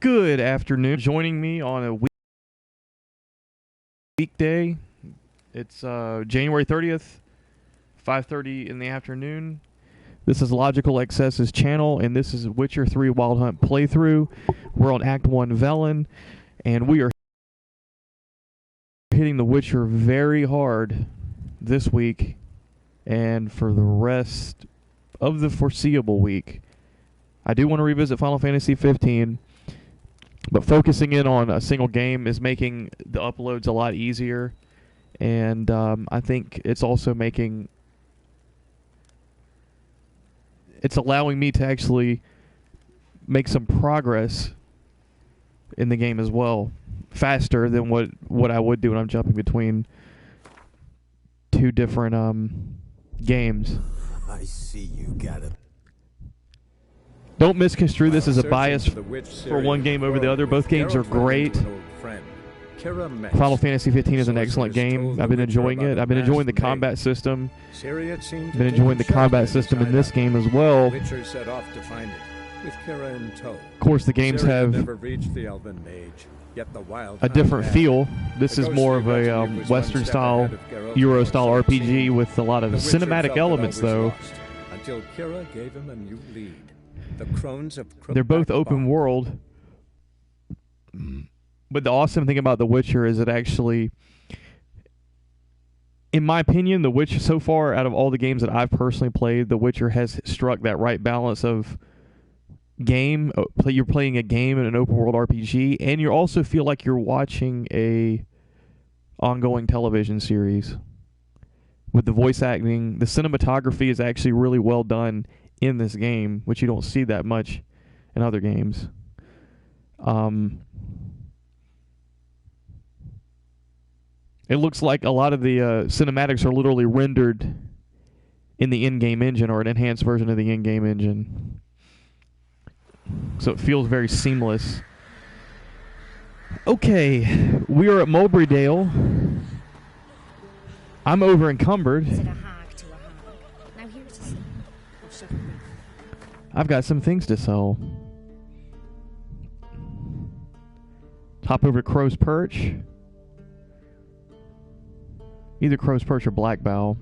Good afternoon. Joining me on a weekday. It's January 30th, 5:30 in the afternoon. This is Logical Excess's channel, and this is Witcher 3 Wild Hunt playthrough. We're on Act 1 Velen, and we are hitting The Witcher very hard this week and for the rest of the foreseeable week. I do want to revisit Final Fantasy 15, but focusing in on a single game is making the uploads a lot easier, and I think it's also it's allowing me to actually make some progress in the game as well, faster than what I would do when I'm jumping between two different games. I see you got it. Don't misconstrue this as a bias for one game over the other. Both games are great. Final Fantasy 15 is an excellent game. I've been enjoying it. I've been enjoying the combat system. Been enjoying the combat system in this game as well. Of course, the games have a different feel. This is more of a Western-style, Euro-style RPG with a lot of cinematic elements, though. Until Kira gave him a new lead. They're both open world. But the awesome thing about The Witcher is it actually, in my opinion, The Witcher, so far out of all the games that I've personally played, The Witcher has struck that right balance of game. You're playing a game in an open world RPG, and you also feel like you're watching a ongoing television series. With the voice acting, the cinematography is actually really well done in this game, which you don't see that much in other games. It looks like a lot of the cinematics are literally rendered in the in-game engine or an enhanced version of the in-game engine. So it feels very seamless. Okay, we are at Mulberrydale. I'm over encumbered. I've got some things to sell. Hop over to Crow's Perch. Either Crow's Perch or Black Bow.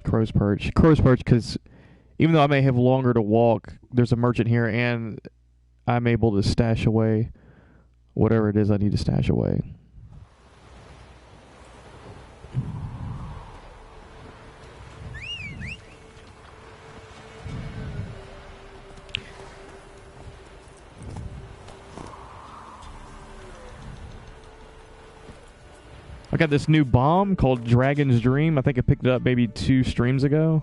Crow's Perch. Crow's Perch, because even though I may have longer to walk, there's a merchant here, and I'm able to stash away whatever it is I need to stash away. I got this new bomb called Dragon's Dream. I think I picked it up maybe 2 streams ago.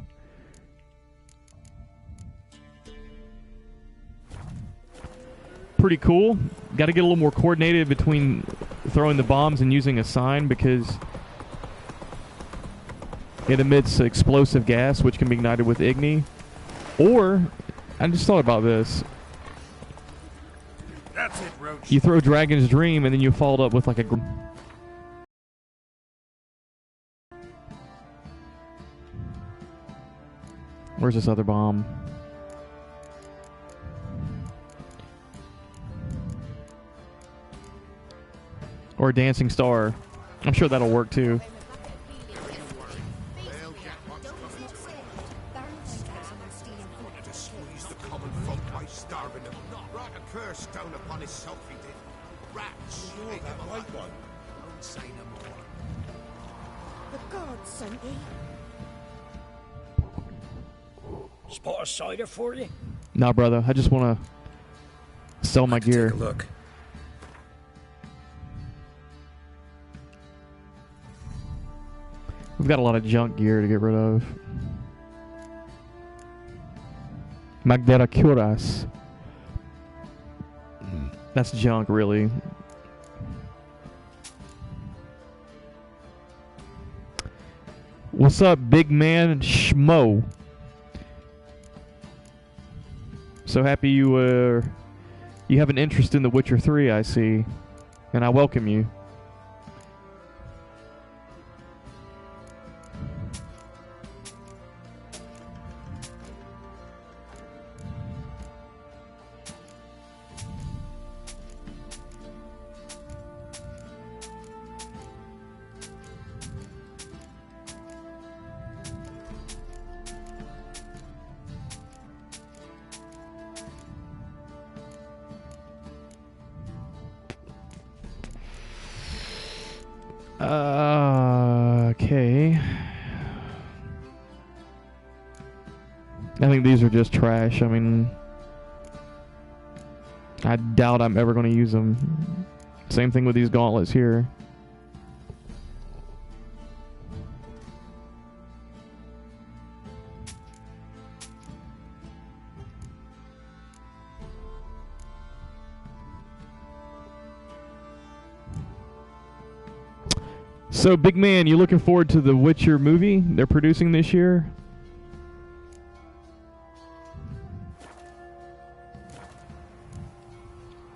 Pretty cool. Got to get a little more coordinated between throwing the bombs and using a sign because it emits explosive gas, which can be ignited with Igni. Or, I just thought about this. That's it, Roach. You throw Dragon's Dream and then you follow it up with like a... Where's this other bomb? Or a dancing star. I'm sure that'll work too. The gods sent me. Spot a cider for you? Nah, brother. I just want to sell my gear. Take a look. We've got a lot of junk gear to get rid of. Magdera Curas. That's junk, really. What's up, big man Schmo? So happy you have an interest in The Witcher 3, I see. And I welcome you. Okay. I think these are just trash. I mean, I doubt I'm ever going to use them. Same thing with these gauntlets here. So, big man, you looking forward to the Witcher movie they're producing this year?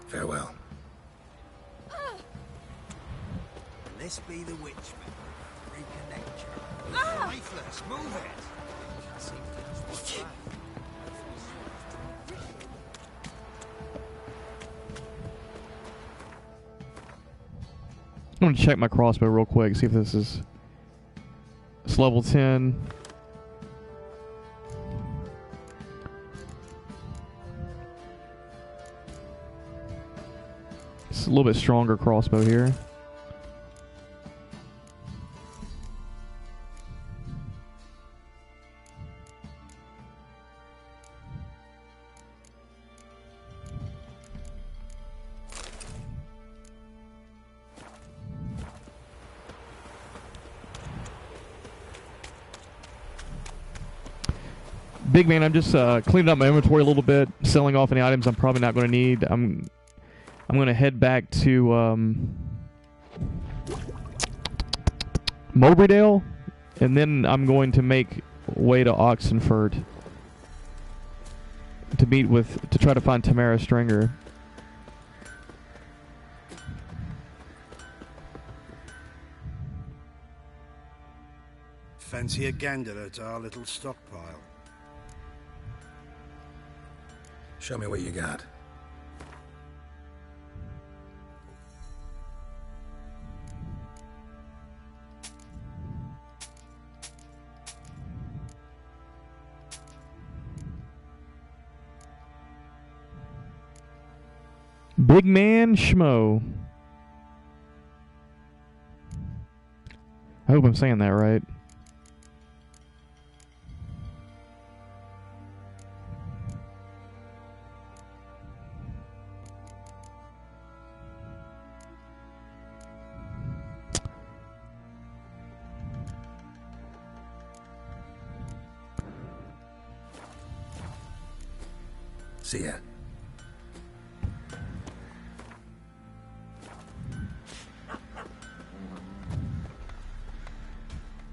Farewell. This be the Witchman. Reconnect you. Lifeless, move it. See what's right. I'm going to check my crossbow real quick, see if this is... It's level 10. It's a little bit stronger crossbow here. Big man, I'm just cleaning up my inventory a little bit, selling off any items I'm probably not going to need. I'm going to head back to Mowbraydale, and then I'm going to make way to Oxenford to try to find Tamara Stringer. Fancy a gander at our little stockpile. Show me what you got. Big man Schmo. I hope I'm saying that right. See ya.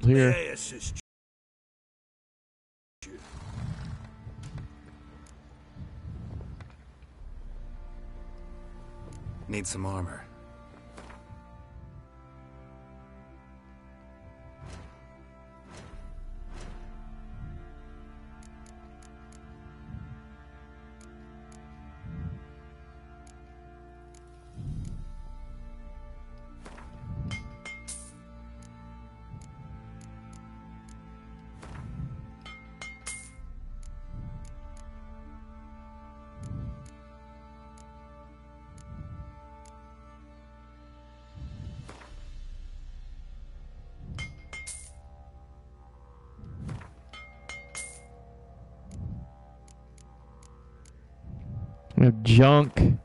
Here. May I assist you? Need some armor. We have junk.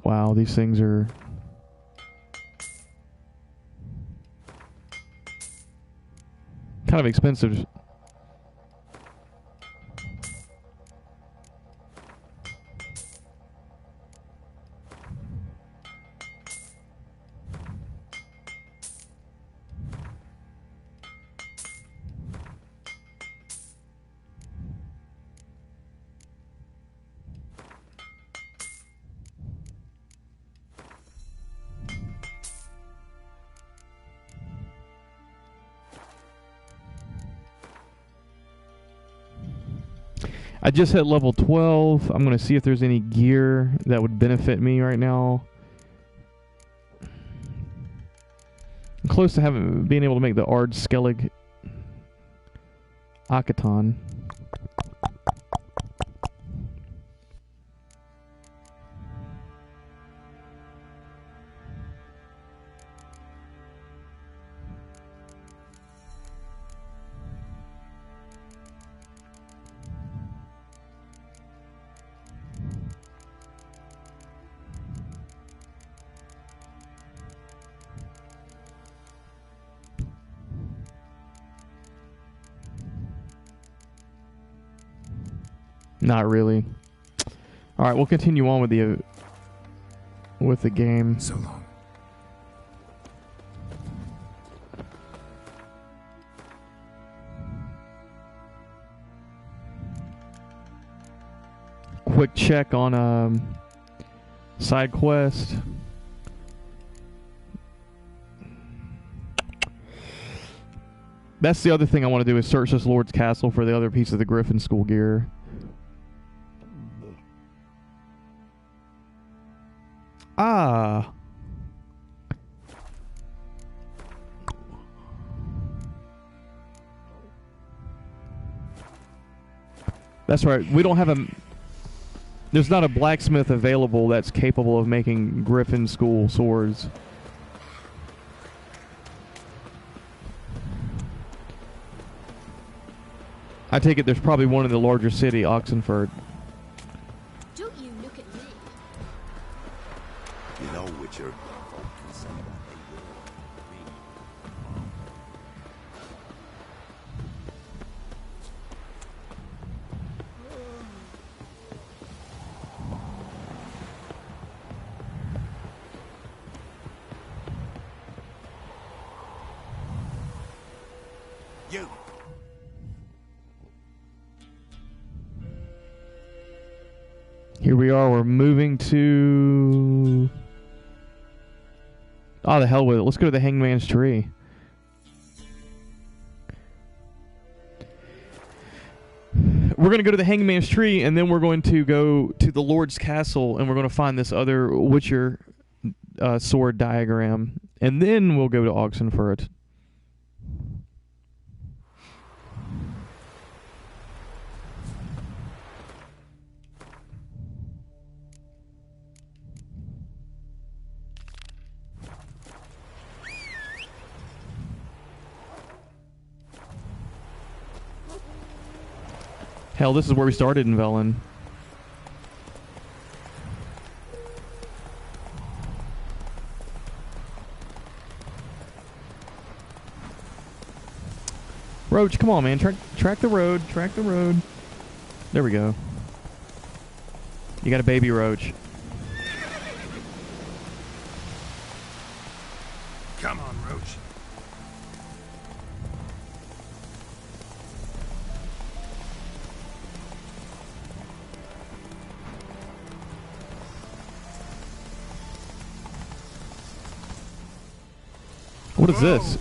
Wow, these things are... kind of expensive. I just hit level 12. I'm going to see if there's any gear that would benefit me right now. I'm close to being able to make the Ard Skellig Akaton. Not really. All right, we'll continue on with the game. So long. Quick check on side quest. That's the other thing I want to do is search this Lord's Castle for the other piece of the Griffin School gear. Ah. That's right. We don't have a... There's not a blacksmith available that's capable of making Griffin School swords. I take it there's probably one in the larger city, Oxenford. Don't you look at me. You know, Witcher, folk can say what they will. You. Here we are. We're moving to... Oh, the hell with it. Let's go to the Hangman's Tree. We're going to go to the Hangman's Tree, and then we're going to go to the Lord's Castle, and we're going to find this other Witcher sword diagram. And then we'll go to Oxenfurt. Hell, this is where we started in Velen. Roach, come on, man. Track the road. Track the road. There we go. You got a baby roach. Come on, Roach. What is this?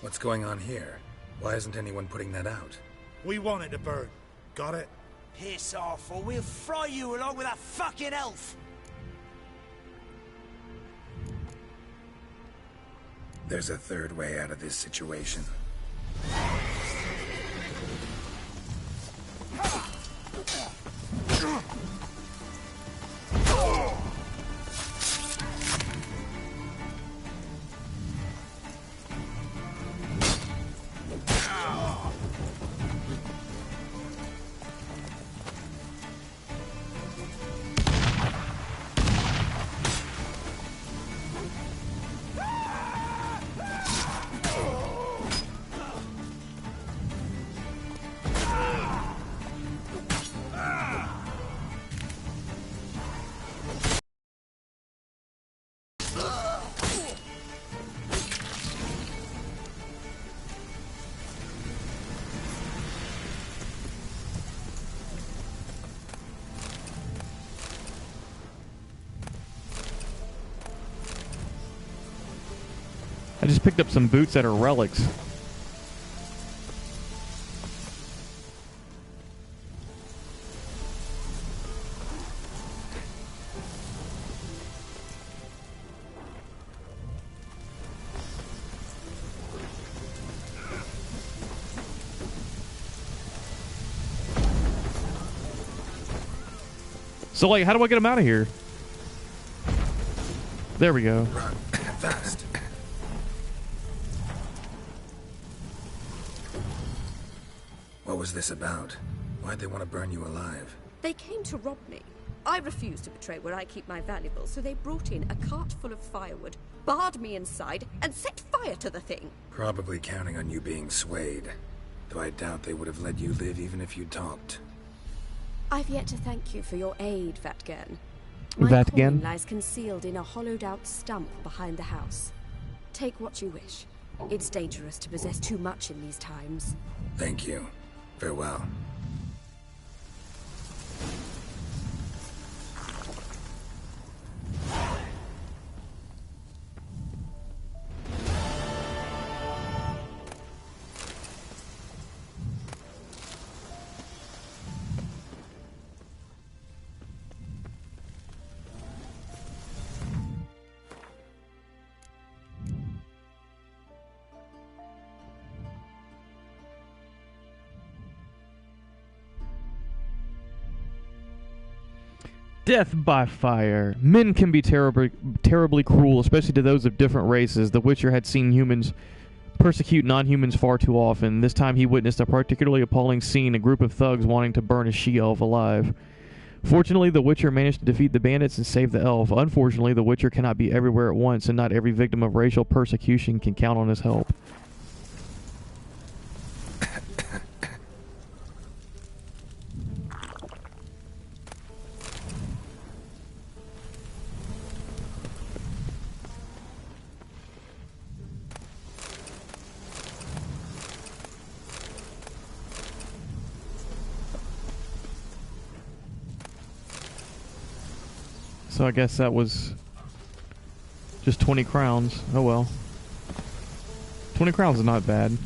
What's going on here? Why isn't anyone putting that out? We want it to burn. Got it? Piss off, or we'll fry you along with that fucking elf! There's a third way out of this situation. I just picked up some boots that are relics. So, like, how do I get them out of here? There we go. Run fast. What was this about? Why'd they want to burn you alive? They came to rob me. I refused to betray where I keep my valuables, so they brought in a cart full of firewood, barred me inside and set fire to the thing. Probably counting on you being swayed. Though I doubt they would have let you live even if you talked. I've yet to thank you for your aid, Vatgen. My Vatgen? coin lies concealed in a hollowed-out stump behind the house. Take what you wish. It's dangerous to possess too much in these times. Thank you. Farewell. Death by fire. Men can be terribly cruel, especially to those of different races. The Witcher had seen humans persecute non-humans far too often. This time he witnessed a particularly appalling scene, a group of thugs wanting to burn a she-elf alive. Fortunately, the Witcher managed to defeat the bandits and save the elf. Unfortunately, the Witcher cannot be everywhere at once, and not every victim of racial persecution can count on his help. So I guess that was just 20 crowns. Oh well. 20 crowns is not bad.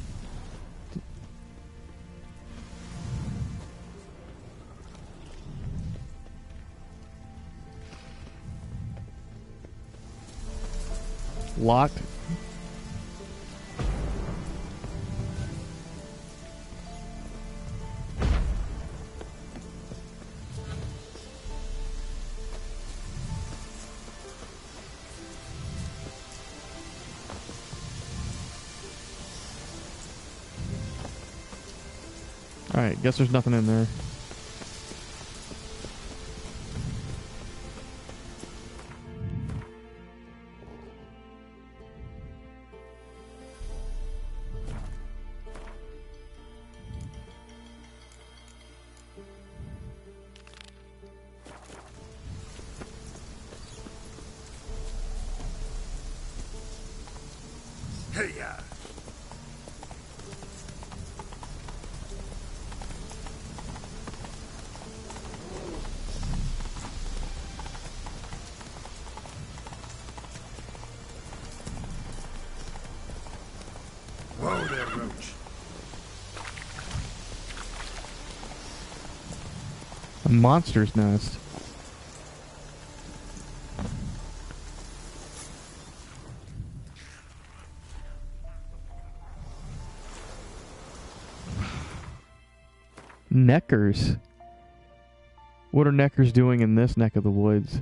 Locked. Alright, guess there's nothing in there. Hey-ya! Whoa there, Roach. A monster's nest. Neckers. What are neckers doing in this neck of the woods?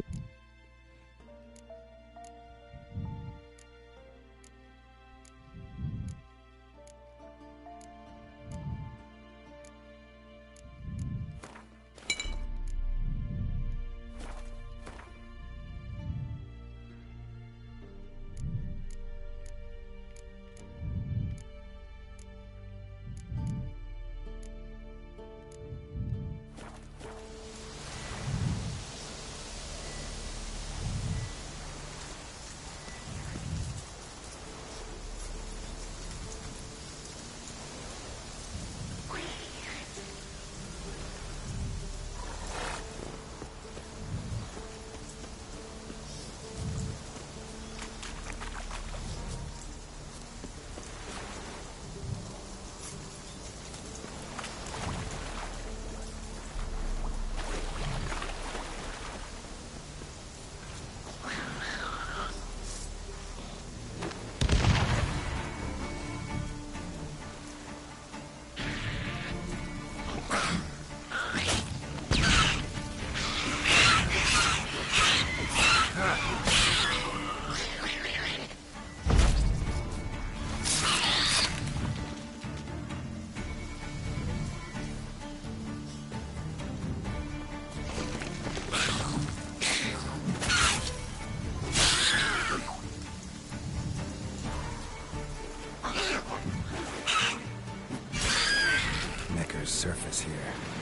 water's surface here.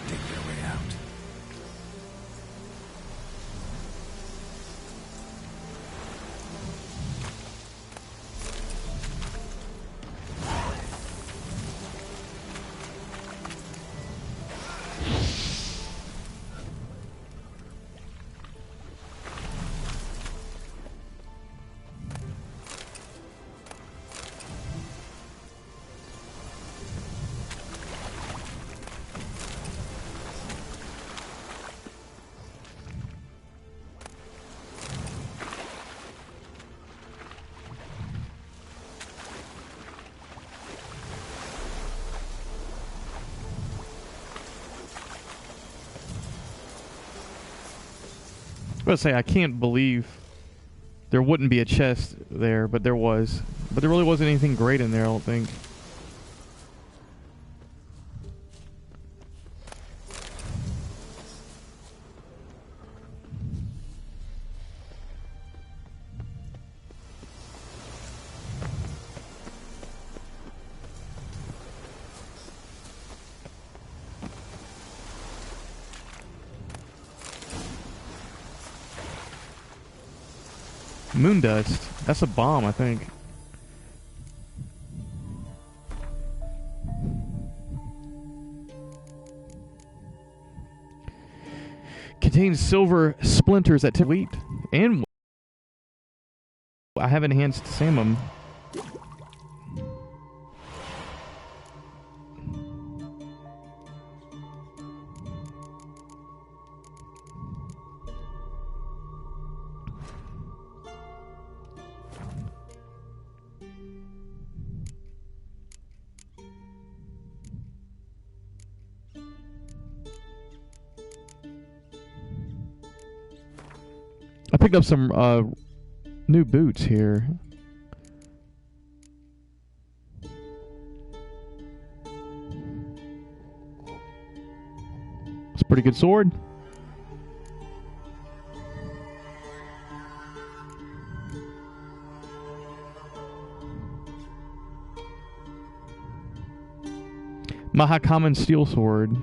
Dig their way out. I was gonna say, I can't believe there wouldn't be a chest there, but there was. But there really wasn't anything great in there, I don't think. Moon dust. That's a bomb, I think. Contains silver splinters that wheat and I have enhanced salmon. I picked up some new boots here. It's a pretty good sword. Mahacommon steel sword.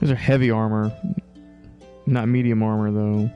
These are heavy armor, not medium armor though.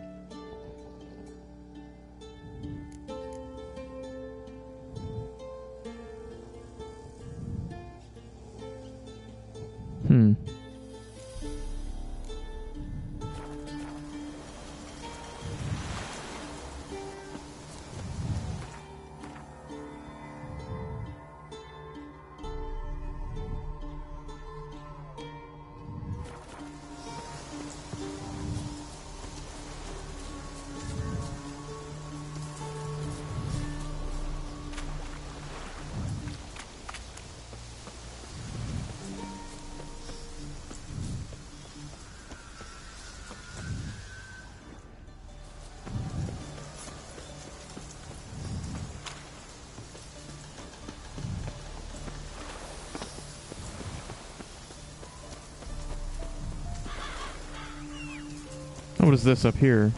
What is this up here?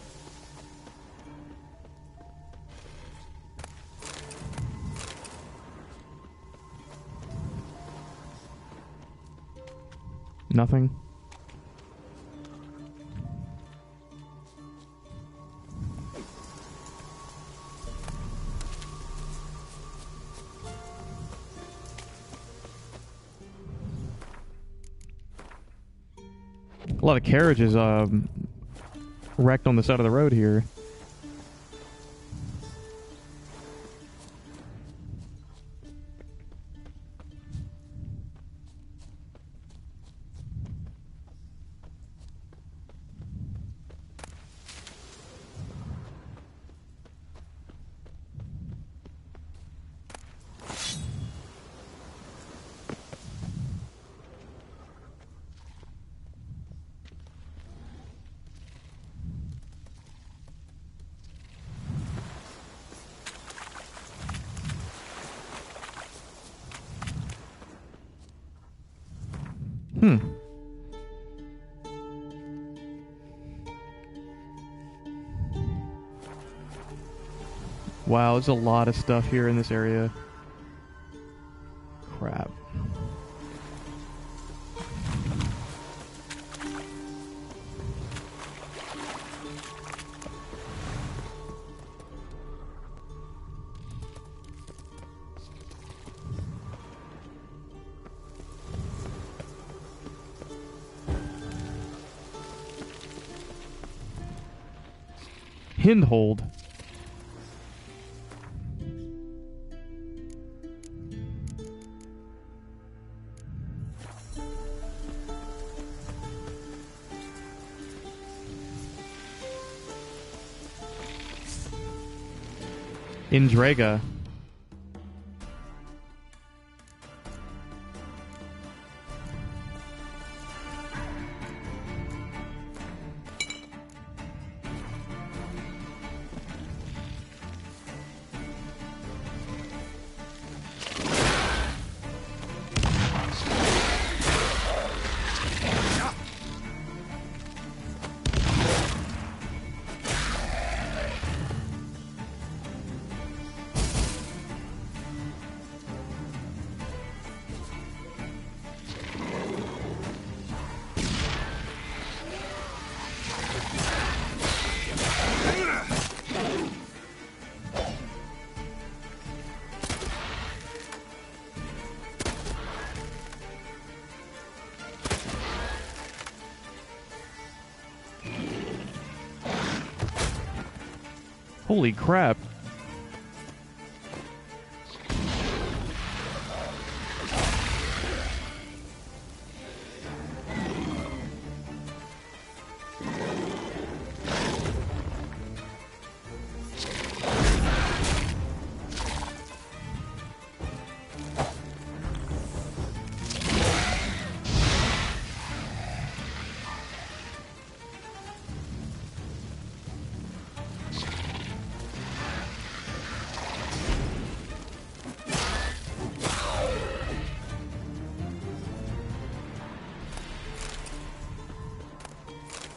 Nothing. A lot of carriages wrecked on the side of the road here. Wow, there's a lot of stuff here in this area. Crap. Hindhold. Indrega. Holy crap.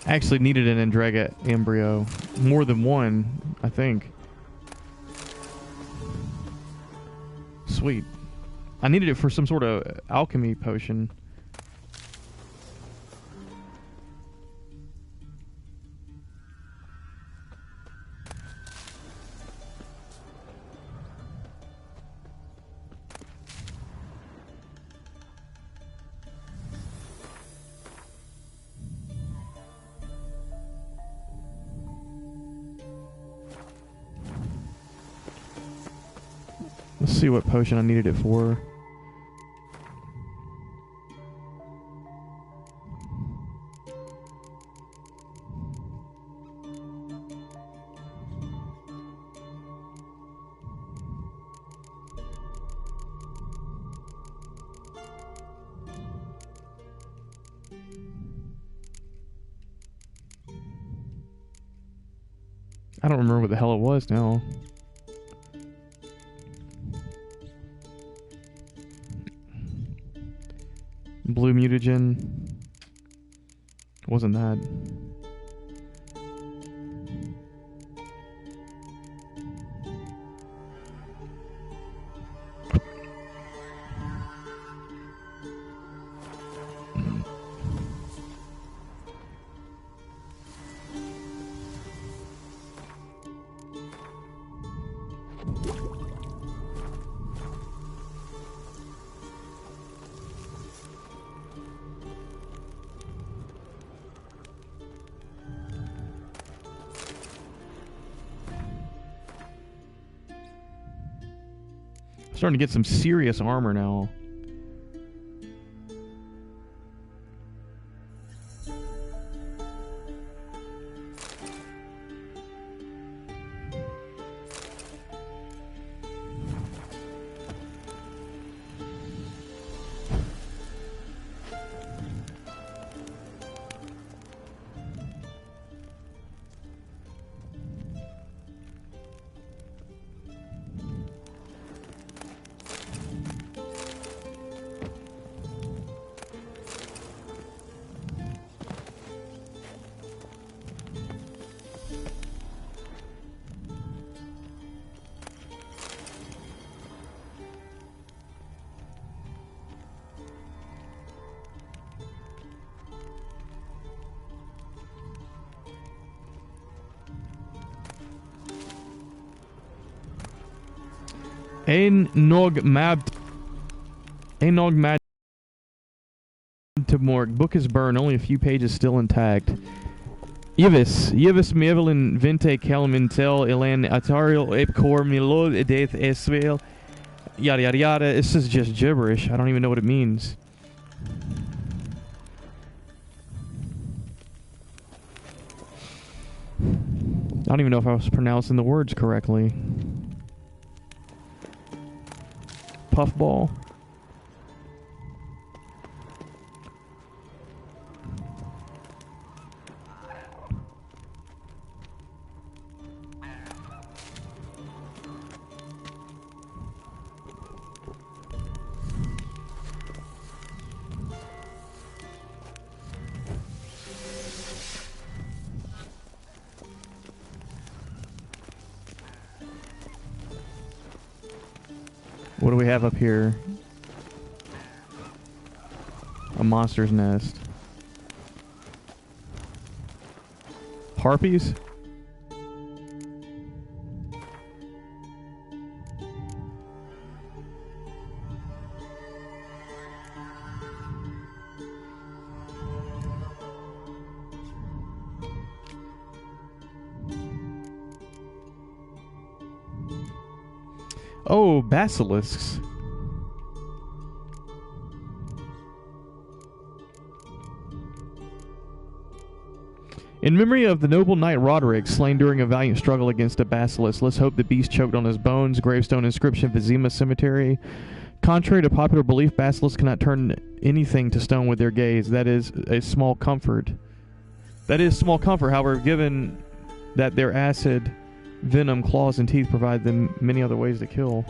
I actually needed an Andrega embryo. More than one, I think. Sweet. I needed it for some sort of alchemy potion. Let's see what potion I needed it for. I don't remember what the hell it was now. Blue mutagen. Wasn't that? Starting to get some serious armor now. Nog Mab. Nog Mad to Morg. Book is burned. Only a few pages still intact. Yves Mevelin Vinte Kelmintel Elan Atariel Epcor Milod Edeth Esvel. Yada yada yada. This is just gibberish. I don't even know what it means. I don't even know if I was pronouncing the words correctly. Puffball. What do we have up here? A monster's nest. Harpies? Oh, basilisks. In memory of the noble knight Roderick, slain during a valiant struggle against a basilisk, let's hope the beast choked on his bones. Gravestone inscription, Vizima Cemetery. Contrary to popular belief, basilisks cannot turn anything to stone with their gaze. That is a small comfort. That is small comfort, however, given that their acid, venom, claws, and teeth provide them many other ways to kill.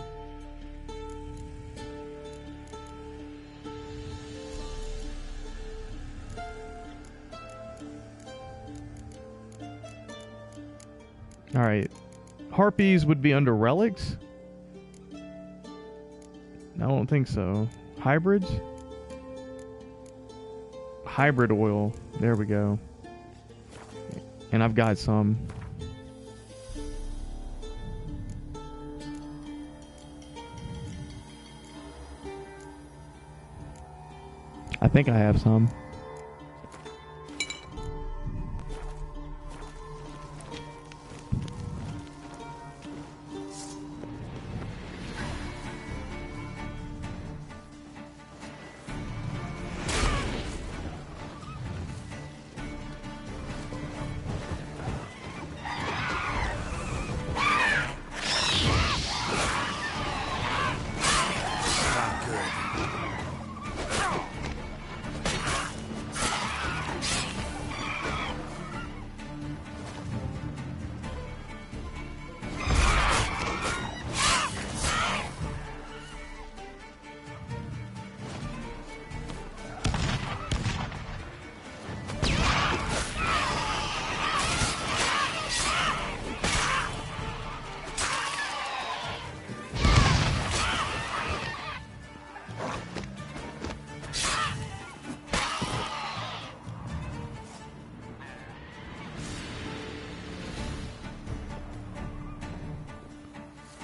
Alright. Harpies would be under relics? I don't think so. Hybrids? Hybrid oil. There we go. And I've got some. I think I have some.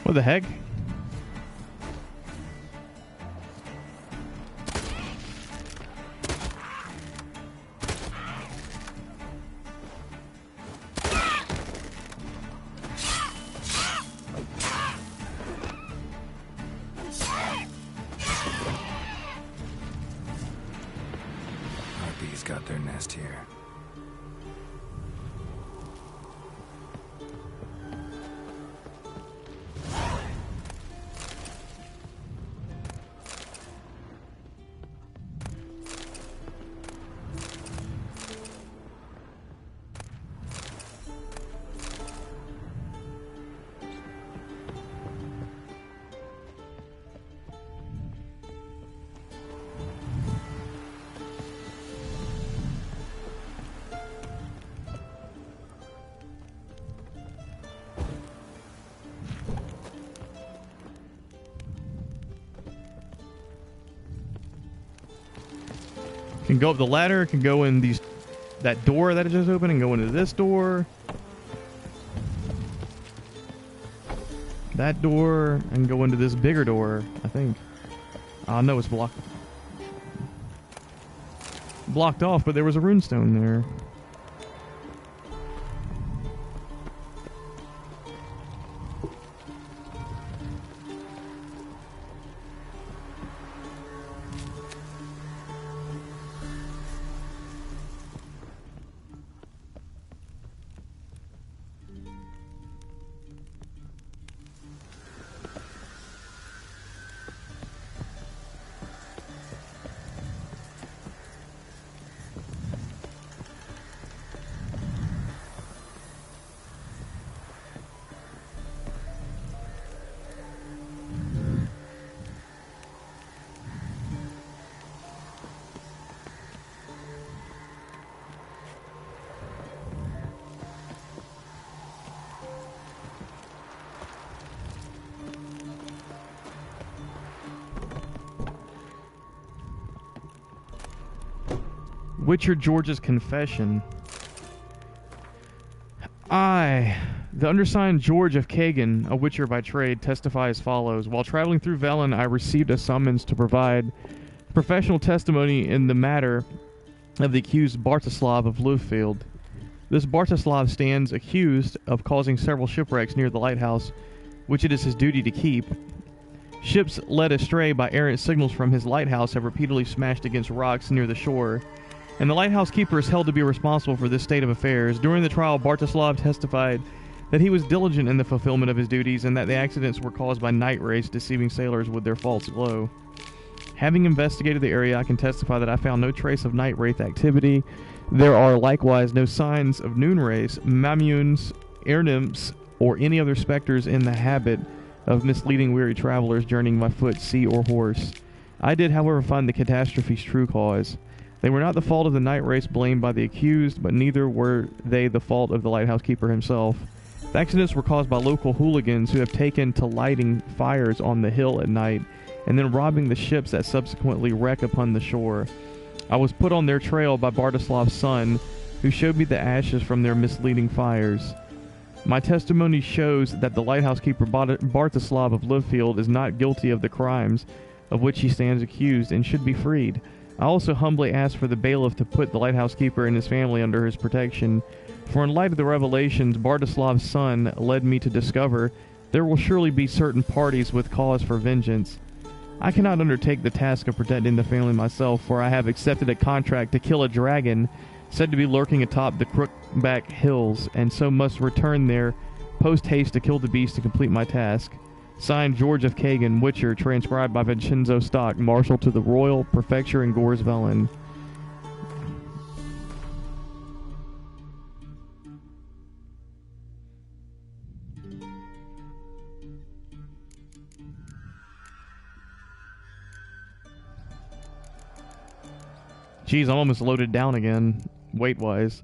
What the heck? Harpies got their nest here. Can go up the ladder, can go in that door that I just opened and go into this door. that door and go into this bigger door, I think. No, it's blocked. Blocked off, but there was a runestone there. Witcher George's confession. I, the undersigned George of Kagan, a Witcher by trade, testify as follows. While traveling through Velen, I received a summons to provide professional testimony in the matter of the accused Bartislav of Livefield. This Bartislav stands accused of causing several shipwrecks near the lighthouse, which it is his duty to keep. Ships led astray by errant signals from his lighthouse have repeatedly smashed against rocks near the shore, and the lighthouse keeper is held to be responsible for this state of affairs. During the trial, Bartislav testified that he was diligent in the fulfillment of his duties and that the accidents were caused by night rays deceiving sailors with their false glow. Having investigated the area, I can testify that I found no trace of night wraith activity. There are likewise no signs of noon rays, mamunes, air nymphs, or any other specters in the habit of misleading weary travelers journeying by foot, sea, or horse. I did, however, find the catastrophe's true cause. They were not the fault of the night race blamed by the accused, but neither were they the fault of the lighthouse keeper himself. The accidents were caused by local hooligans who have taken to lighting fires on the hill at night and then robbing the ships that subsequently wreck upon the shore. I was put on their trail by Bartislav's son, who showed me the ashes from their misleading fires. My testimony shows that the lighthouse keeper Bartislav of Livefield is not guilty of the crimes of which he stands accused and should be freed. I also humbly ask for the bailiff to put the lighthouse keeper and his family under his protection, for in light of the revelations Bartislav's son led me to discover, there will surely be certain parties with cause for vengeance. I cannot undertake the task of protecting the family myself, for I have accepted a contract to kill a dragon said to be lurking atop the Crookback Hills, and so must return there post-haste to kill the beast to complete my task. Signed, George of Kagan, Witcher, transcribed by Vincenzo Stock, Marshal to the Royal Prefecture in Gors Velen. Jeez, I'm almost loaded down again, weight-wise.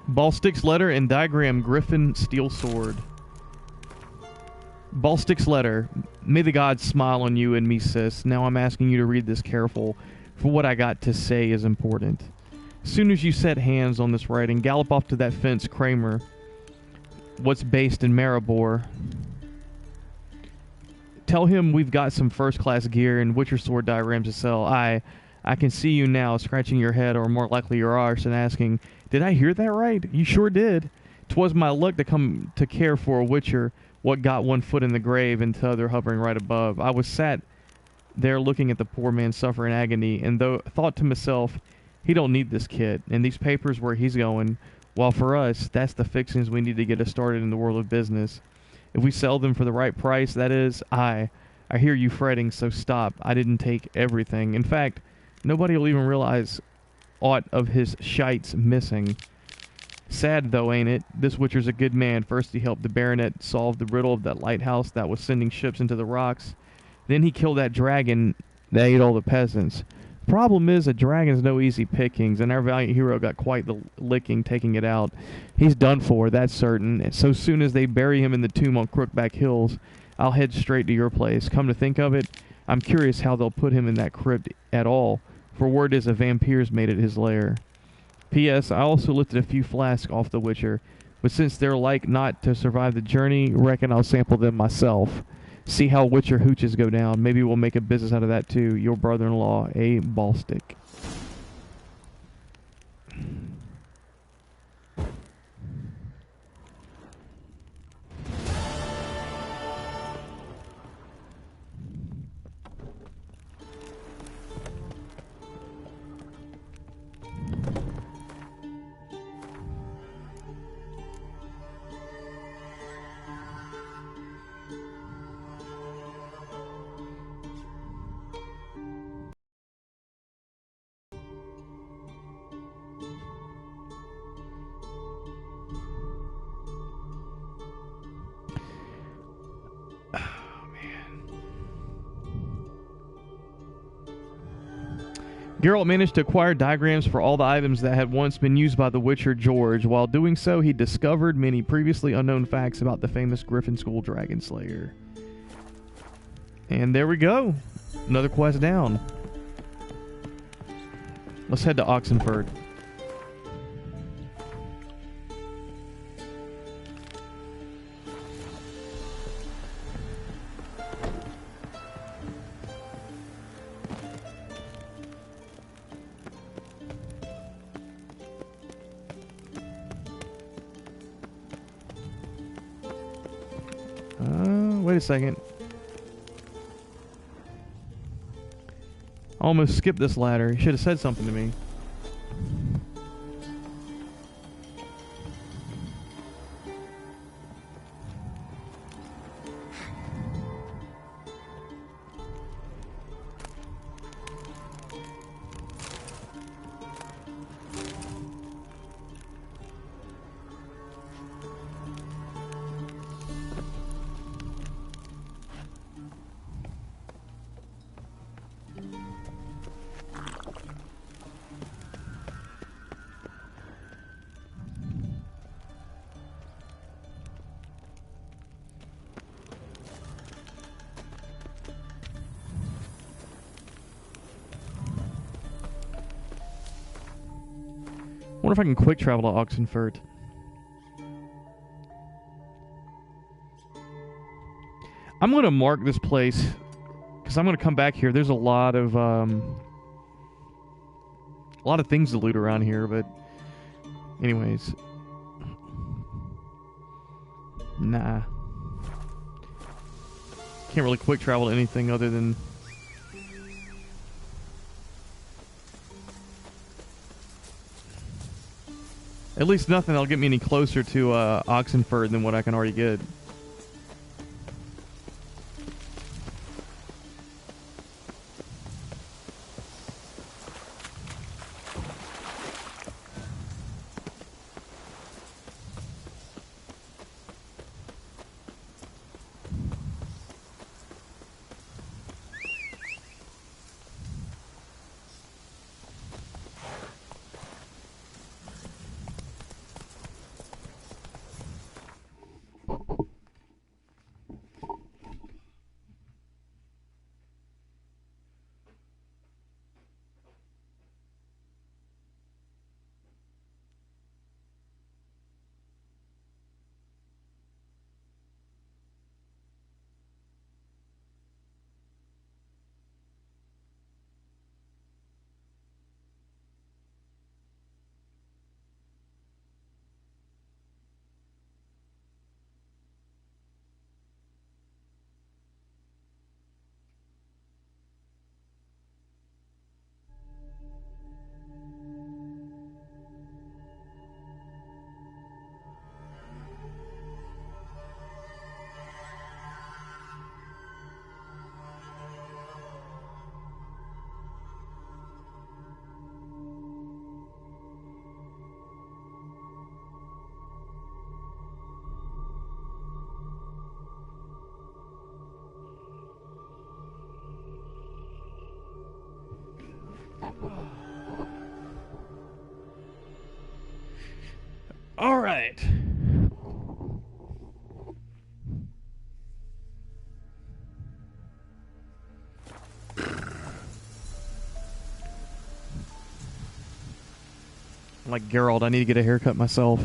Ballstick's letter and diagram Griffin steel sword. Ballstick's letter. May the gods smile on you and me, sis. Now I'm asking you to read this careful, for what I got to say is important. Soon as you set hands on this writing, gallop off to that fence, Kramer. What's based in Maribor. Tell him we've got some first-class gear and Witcher sword diagrams to sell. I can see you now scratching your head, or more likely your arse, and asking, did I hear that right? You sure did. 'Twas my luck to come to care for a Witcher, what got one foot in the grave and t'other hovering right above. I was sat there looking at the poor man suffer in agony, and thought to myself, he don't need this kid, and these papers where he's going, while for us, that's the fixings we need to get us started in the world of business. If we sell them for the right price, that is, I hear you fretting, so stop. I didn't take everything. In fact, nobody will even realize aught of his shites missing. Sad though, ain't it? This Witcher's a good man. First he helped the baronet solve the riddle of that lighthouse that was sending ships into the rocks. Then he killed that dragon They ate all the peasants. Problem is, a dragon's no easy pickings, and our valiant hero got quite the licking taking it out. He's done for, that's certain. So soon as they bury him in the tomb on Crookback Hills, I'll head straight to your place. Come to think of it, I'm curious how they'll put him in that crypt at all, for word is a vampire's made it his lair. P.S. I also lifted a few flasks off the Witcher, but since they're like not to survive the journey, reckon I'll sample them myself. See how Witcher hooches go down. Maybe we'll make a business out of that too. Your brother-in-law, A. Ballstick. Geralt managed to acquire diagrams for all the items that had once been used by the Witcher George. While doing so, he discovered many previously unknown facts about the famous Griffin School Dragon Slayer. And there we go. Another quest down. Let's head to Oxenford. Wait a second. I almost skipped this ladder. He should have said something to me. Wonder if I can quick travel to Oxenford. I'm going to mark this place because I'm going to come back here. There's a lot of things to loot around here, but anyways, nah. Can't really quick travel to anything other than at least nothing that'll get me any closer to Oxenford than what I can already get. All right. Like Geralt, I need to get a haircut myself.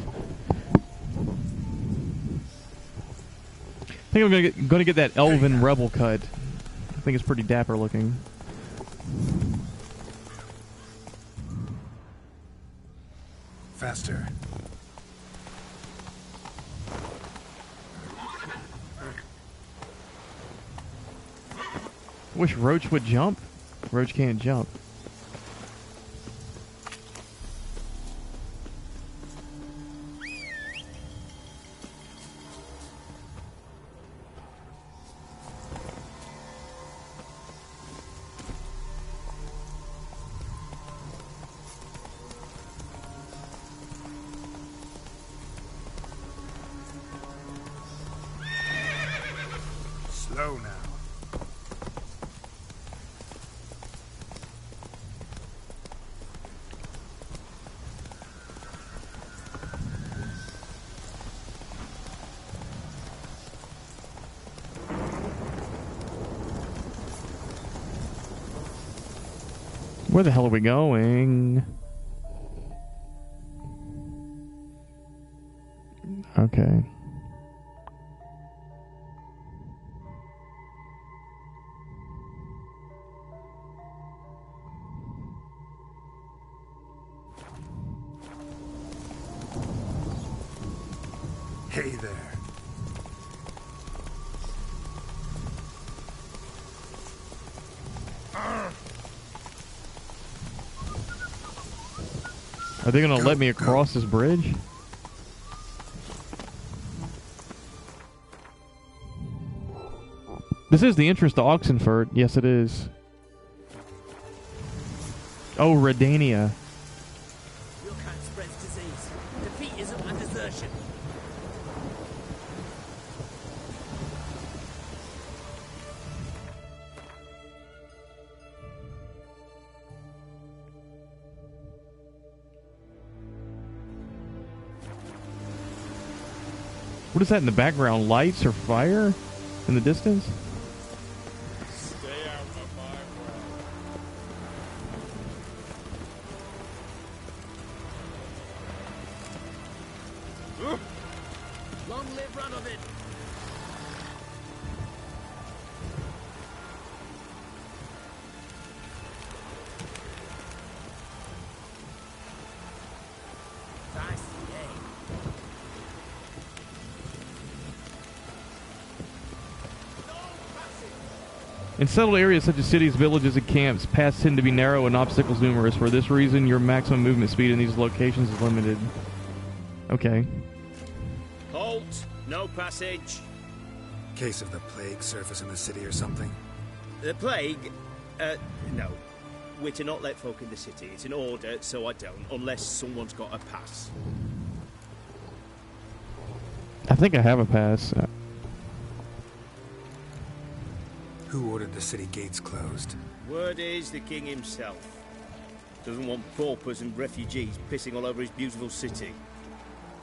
I think I'm gonna get that elven rebel cut. I think it's pretty dapper looking. Faster. Wish Roach would jump. Roach can't jump. Slow now. Where the hell are we going? Okay. Hey there. Are they gonna let me across this bridge? This is the entrance to Oxenfurt. Yes, it is. Oh, Redania. Your kind spreads disease. Defeat isn't a desertion. What is that in the background? Lights or fire in the distance? Stay out of my way. Long live Radovid. Nice day. In settled areas such as cities, villages, and camps, paths tend to be narrow and obstacles numerous. For this reason, your maximum movement speed in these locations is limited. Okay. Halt! No passage. Case of the plague surface in the city or something? The plague? No. We're to not let folk in the city. It's an order, so I don't, unless someone's got a pass. I think I have a pass. Who ordered the city gates closed? Word is the king himself. Doesn't want paupers and refugees pissing all over his beautiful city.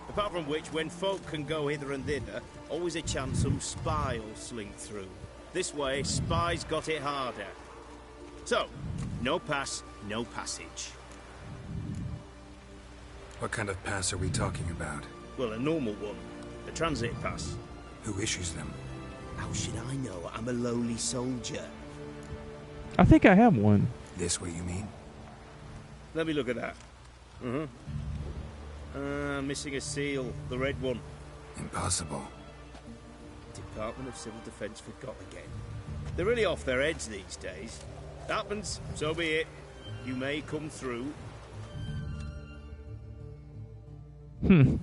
Apart from which, when folk can go hither and thither, always a chance some spy will slink through. This way, spies got it harder. So, no pass, no passage. What kind of pass are we talking about? Well, a normal one. A transit pass. Who issues them? How should I know? I'm a lowly soldier. I think I have one. This way, you mean? Let me look at that. Missing a seal. The red one. Impossible. Department of Civil Defence forgot again. They're really off their heads these days. Happens, so be it. You may come through. He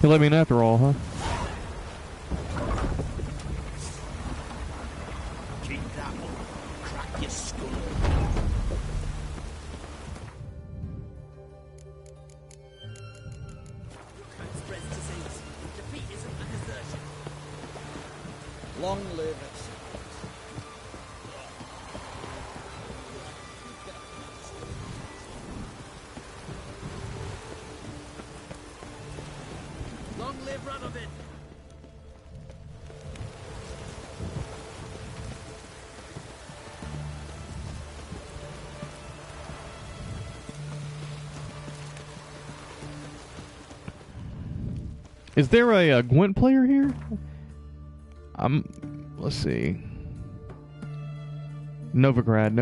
let me in after all, huh? Keep that up. Crack your skull. Spreads disease. Defeat isn't a desertion. Long live Is there a Gwent player here? Let's see. Novigrad.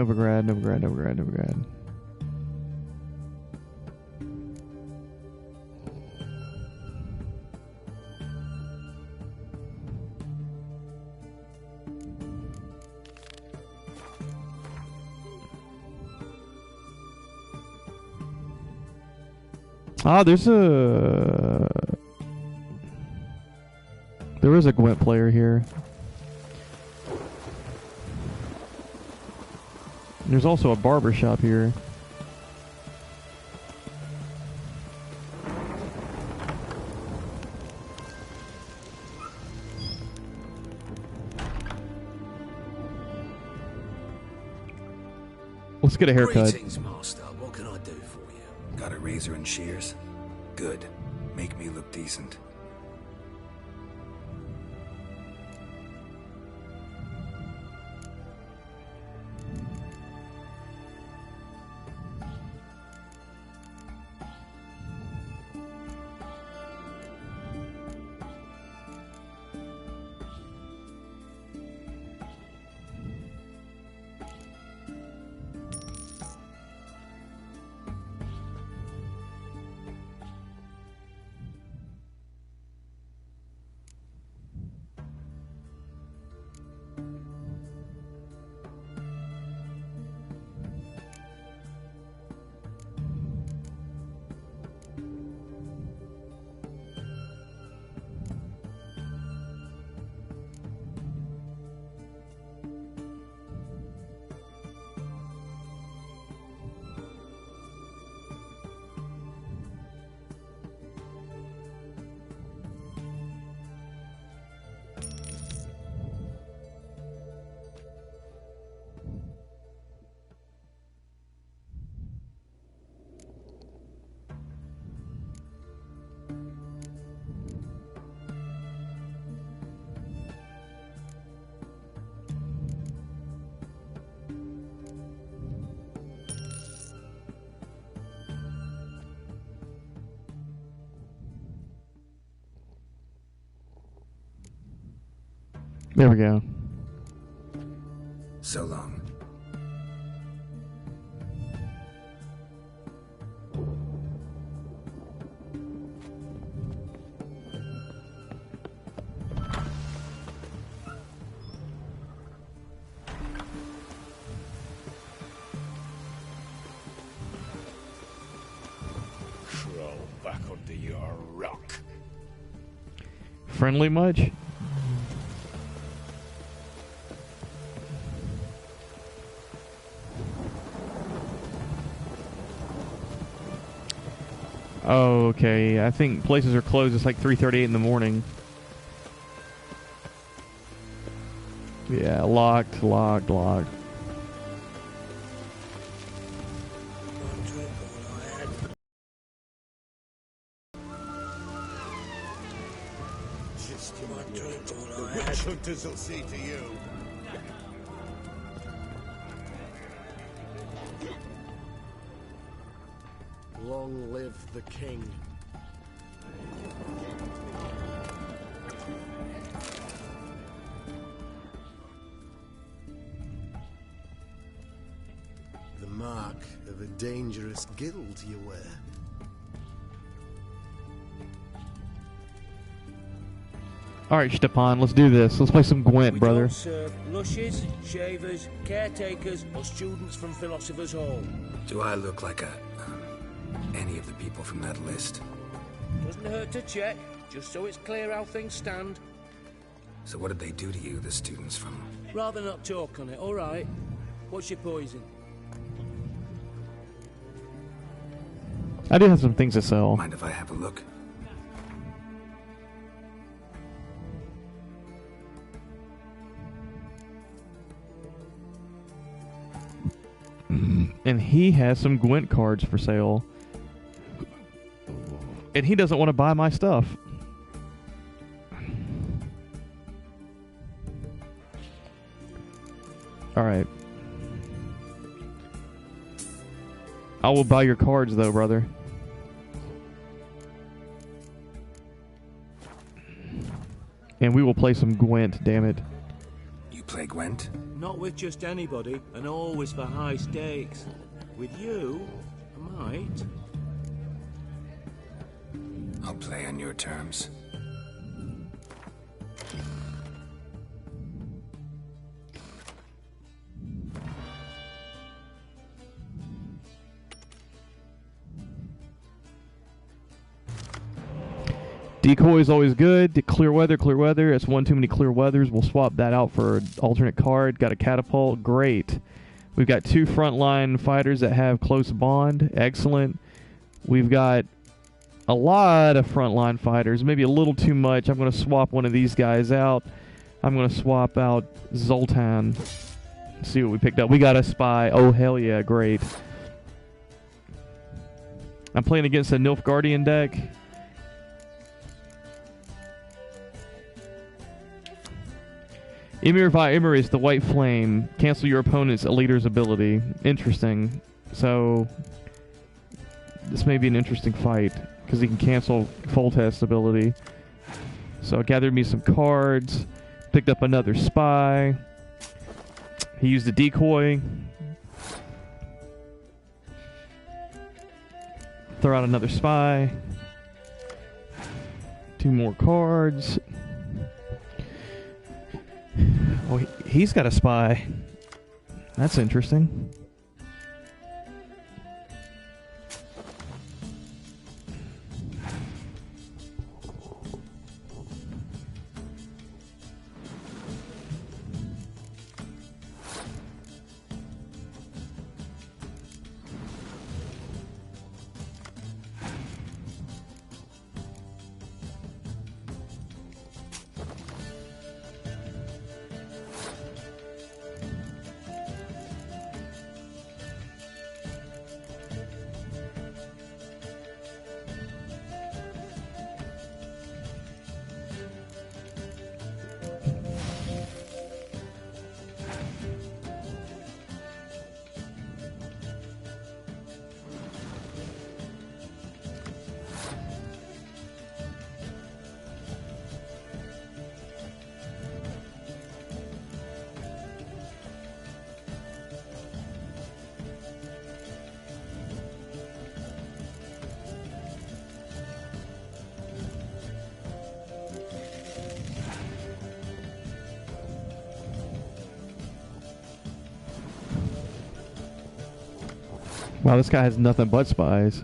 Ah, there is a Gwent player here. There's also a barber shop here. Let's get a haircut. Greetings, master. What can I do for you? Got a razor and shears? Good. Make me look decent. There we go. So long. Crawl back under your rock. Friendly much? Oh, okay. I think places are closed. It's like 3:38 in the morning. Yeah, locked. Just my drink, the witch hunters will see to you. Long live the king. The mark of a dangerous guild you wear. All right, Stepan, let's do this. Let's play some Gwent, We brother. don't serve lushes, shavers, caretakers, or students from Philosopher's Hall. Do I look like any of the people from that list? Doesn't hurt to check, just so it's clear how things stand. So what did they do to you, the students from... Rather not talk on it, all right? What's your poison? I do have some things to sell. Mind if I have a look? And he has some Gwent cards for sale. And he doesn't want to buy my stuff. Alright. I will buy your cards though, brother. And we will play some Gwent, damn it. You play Gwent? Not with just anybody, and always for high stakes. With you, I might. I'll play on your terms. Decoy is always good. Clear weather, clear weather. It's one too many clear weathers. We'll swap that out for an alternate card. Got a catapult. Great. We've got 2 frontline fighters that have close bond. Excellent. We've got a lot of frontline fighters. Maybe a little too much. I'm going to swap one of these guys out. I'm going to swap out Zoltan. See what we picked up. We got a spy. Oh, hell yeah. Great. I'm playing against a Nilfgaardian deck. Emir Vi Emirates, the White Flame. Cancel your opponent's leader's ability. Interesting. So, this may be an interesting fight, because he can cancel Foltest's ability. So, I gathered me some cards. Picked up another spy. He used a decoy. Throw out another spy. 2 more cards. Oh, he's got a spy. That's interesting. Wow, this guy has nothing but spies.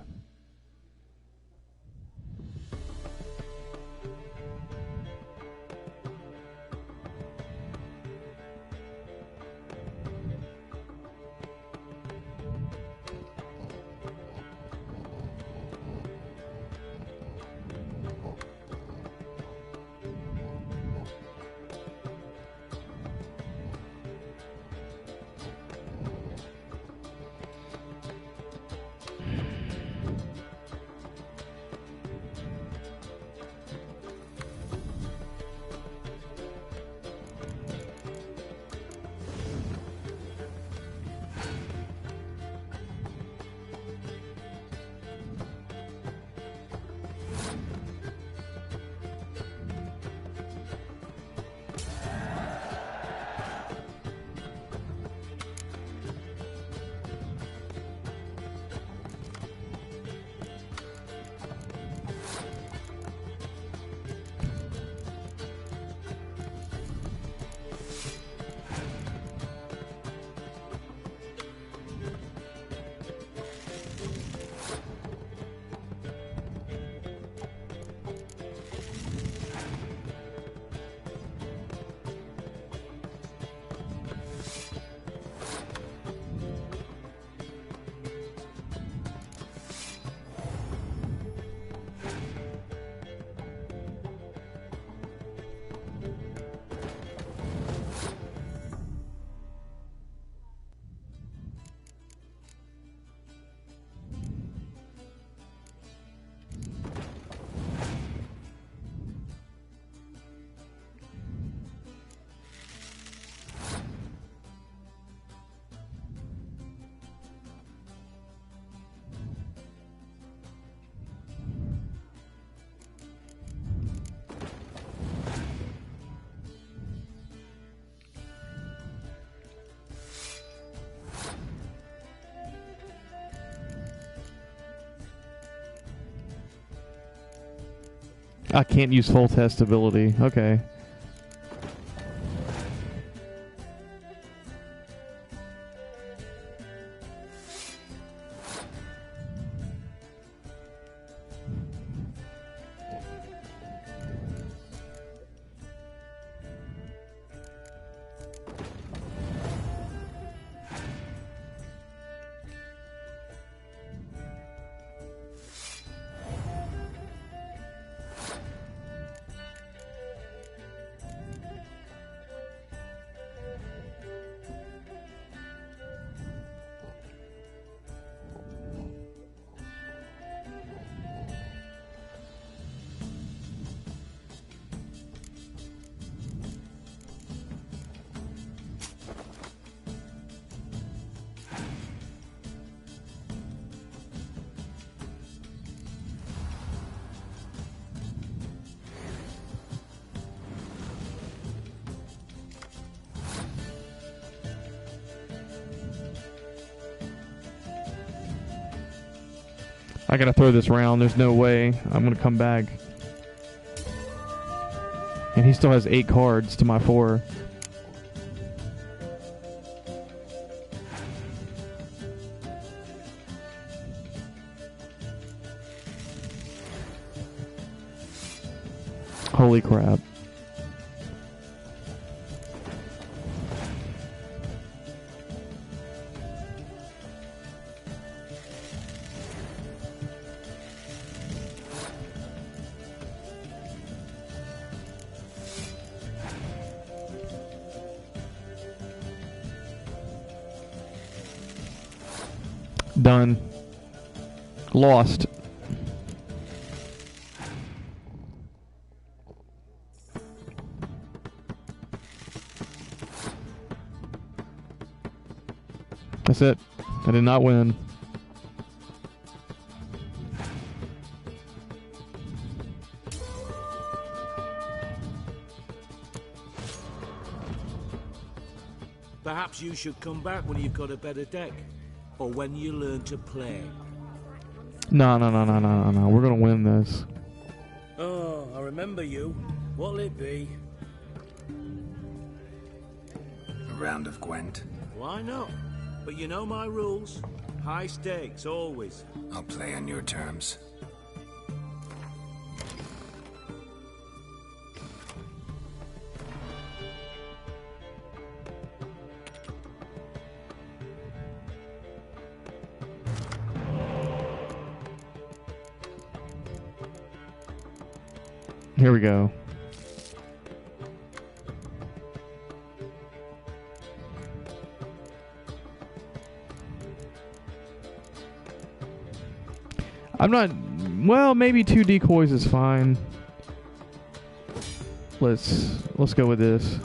I can't use full test ability. Okay. I gotta throw this round. There's no way I'm gonna come back. And he still has 8 cards to my 4. Holy crap. Done. Lost. That's it. I did not win. Perhaps you should come back when you've got a better deck. Or when you learn to play. No. We're gonna win this. Oh, I remember you. What'll it be? A round of Gwent. Why not? But you know my rules. High stakes, always. I'll play on your terms. Here we go. I'm not... Well, maybe 2 decoys is fine. Let's go with this.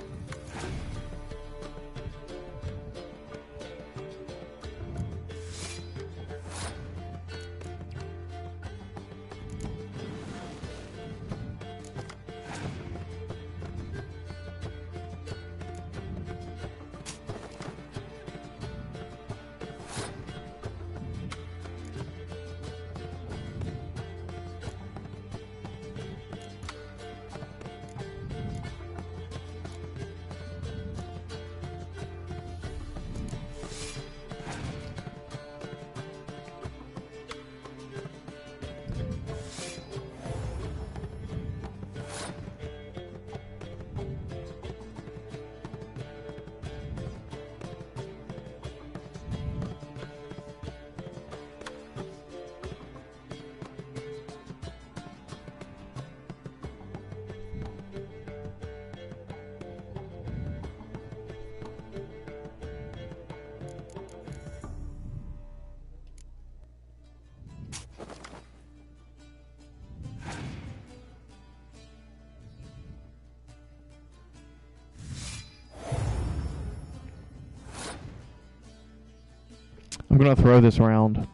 I'm gonna throw this round.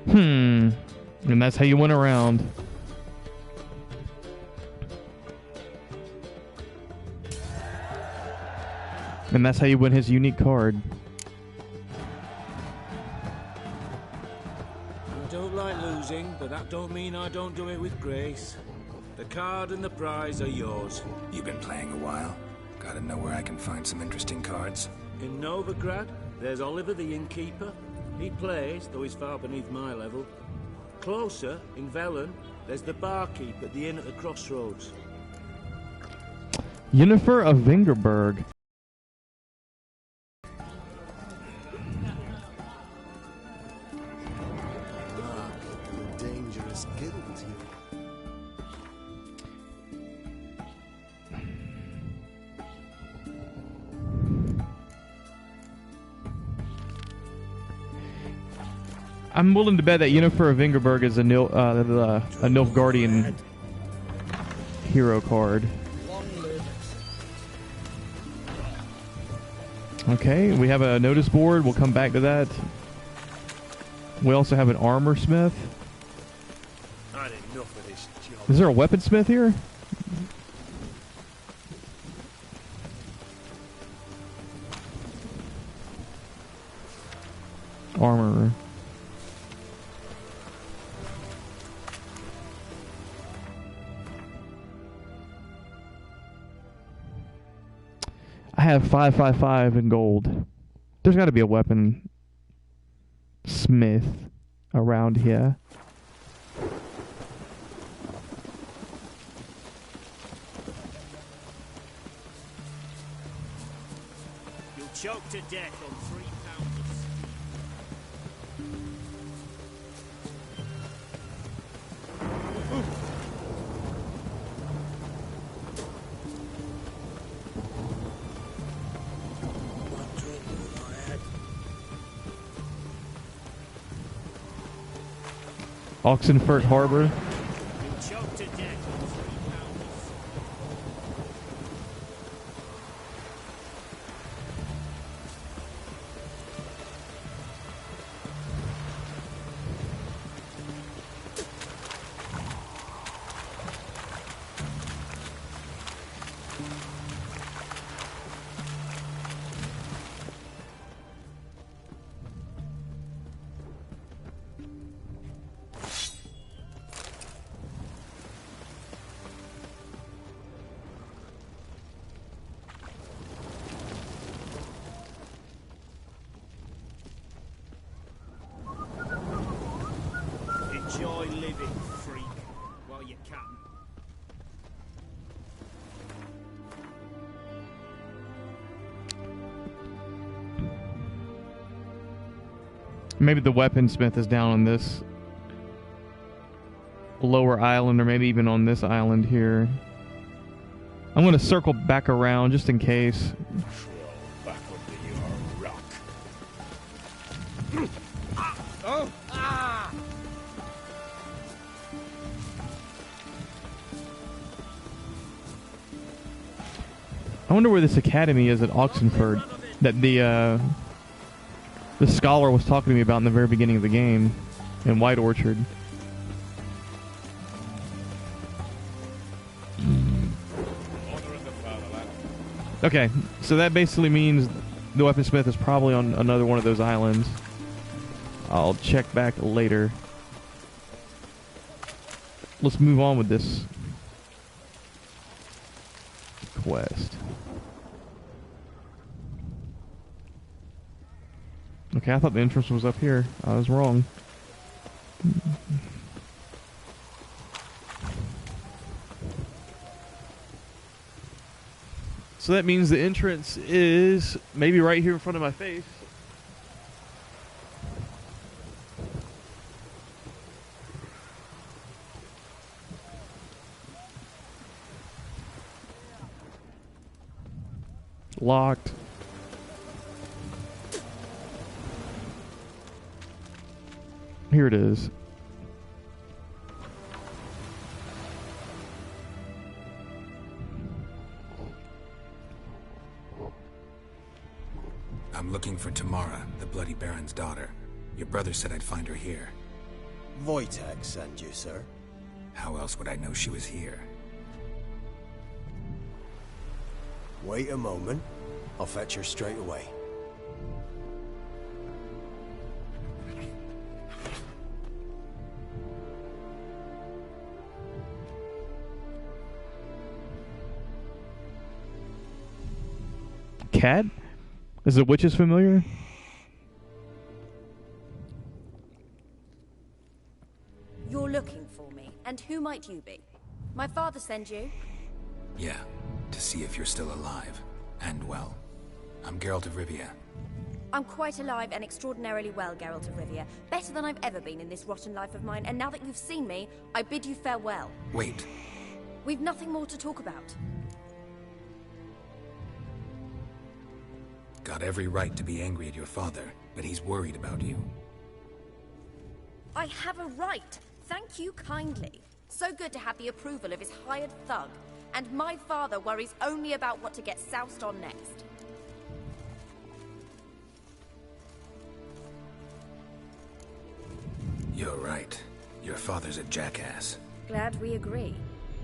And that's how you went around. And that's how you win his unique card. I don't like losing, but that don't mean I don't do it with grace. The card and the prize are yours. You've been playing a while. Gotta know where I can find some interesting cards. In Novigrad, there's Oliver the innkeeper. He plays, though he's far beneath my level. Closer, in Velen, there's the barkeep at the inn at the crossroads. Yennefer of Vingerberg. Dangerous guild here. I'm willing to bet that Yennefer of Vingerberg is a Nilfgaardian hero card. Okay, we have a notice board. We'll come back to that. We also have an armor smith. I had enough of this job. Is there a weaponsmith here? Armor. I have 555 in gold. There's got to be a weapon smith around here. You'll choke to death on 3 pounds of Oxenfurt Harbor. You'll choke to death on 3 pounds of enjoy living, freak, while you can. Maybe the weaponsmith is down on this lower island, or maybe even on this island here. I'm going to circle back around just in case. Back under your rock. I wonder where this academy is at Oxenford that the scholar was talking to me about in the very beginning of the game in White Orchard. Okay, so that basically means the weaponsmith is probably on another one of those islands. I'll check back later. Let's move on with this quest. Okay, I thought the entrance was up here. I was wrong. So that means the entrance is maybe right here in front of my face. Locked. Here it is. I'm looking for Tamara, the Bloody Baron's daughter. Your brother said I'd find her here. Wojtek sent you, sir. How else would I know she was here? Wait a moment. I'll fetch her straight away. Cat? Is the witches familiar? You're looking for me, and who might you be? My father sent you? Yeah, to see if you're still alive. And well. I'm Geralt of Rivia. I'm quite alive and extraordinarily well, Geralt of Rivia. Better than I've ever been in this rotten life of mine, and now that you've seen me, I bid you farewell. Wait. We've nothing more to talk about. Got every right to be angry at your father, but he's worried about you. I have a right. Thank you kindly. So good to have the approval of his hired thug. And my father worries only about what to get soused on next. You're right. Your father's a jackass. Glad we agree.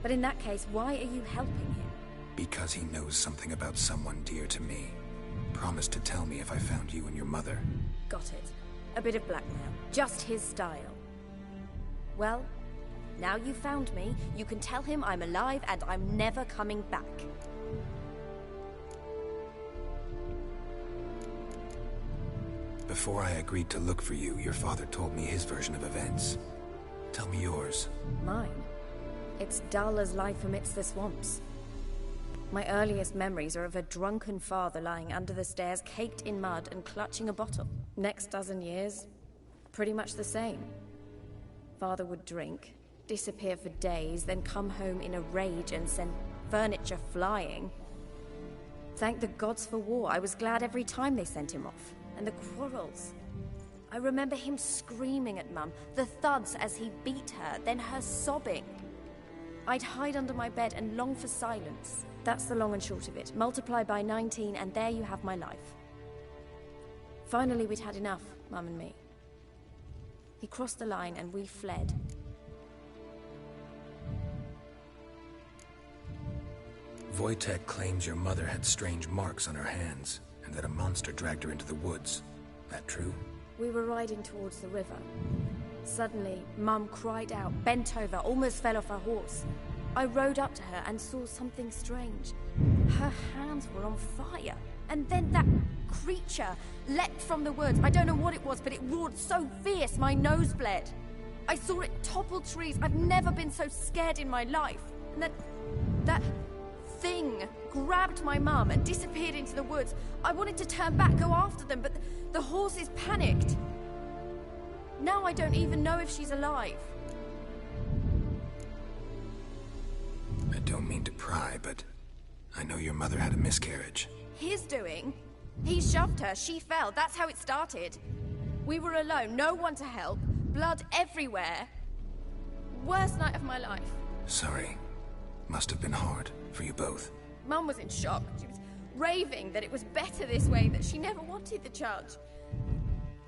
But in that case, why are you helping him? Because he knows something about someone dear to me. Promised to tell me if I found you and your mother. Got it. A bit of blackmail. Just his style. Well, now you found me, you can tell him I'm alive and I'm never coming back. Before I agreed to look for you, your father told me his version of events. Tell me yours. Mine? It's dull as life amidst the swamps. My earliest memories are of a drunken father lying under the stairs, caked in mud and clutching a bottle. Next dozen years, pretty much the same. Father would drink, disappear for days, then come home in a rage and send furniture flying. Thank the gods for war. I was glad every time they sent him off. And the quarrels. I remember him screaming at Mum, the thuds as he beat her, then her sobbing. I'd hide under my bed and long for silence. That's the long and short of it. Multiply by 19 and there you have my life. Finally we'd had enough, Mum and me. He crossed the line and we fled. Wojtek claims your mother had strange marks on her hands, and that a monster dragged her into the woods. That true? We were riding towards the river. Suddenly, Mum cried out, bent over, almost fell off her horse. I rode up to her and saw something strange. Her hands were on fire. And then that creature leapt from the woods. I don't know what it was, but it roared so fierce my nose bled. I saw it topple trees. I've never been so scared in my life. And then that thing grabbed my mum and disappeared into the woods. I wanted to turn back, go after them, but the horses panicked. Now I don't even know if she's alive. I don't mean to pry, but I know your mother had a miscarriage. His doing? He shoved her, she fell, that's how it started. We were alone, no one to help, blood everywhere. Worst night of my life. Sorry. Must have been hard for you both. Mum was in shock. She was raving that it was better this way, that she never wanted the child.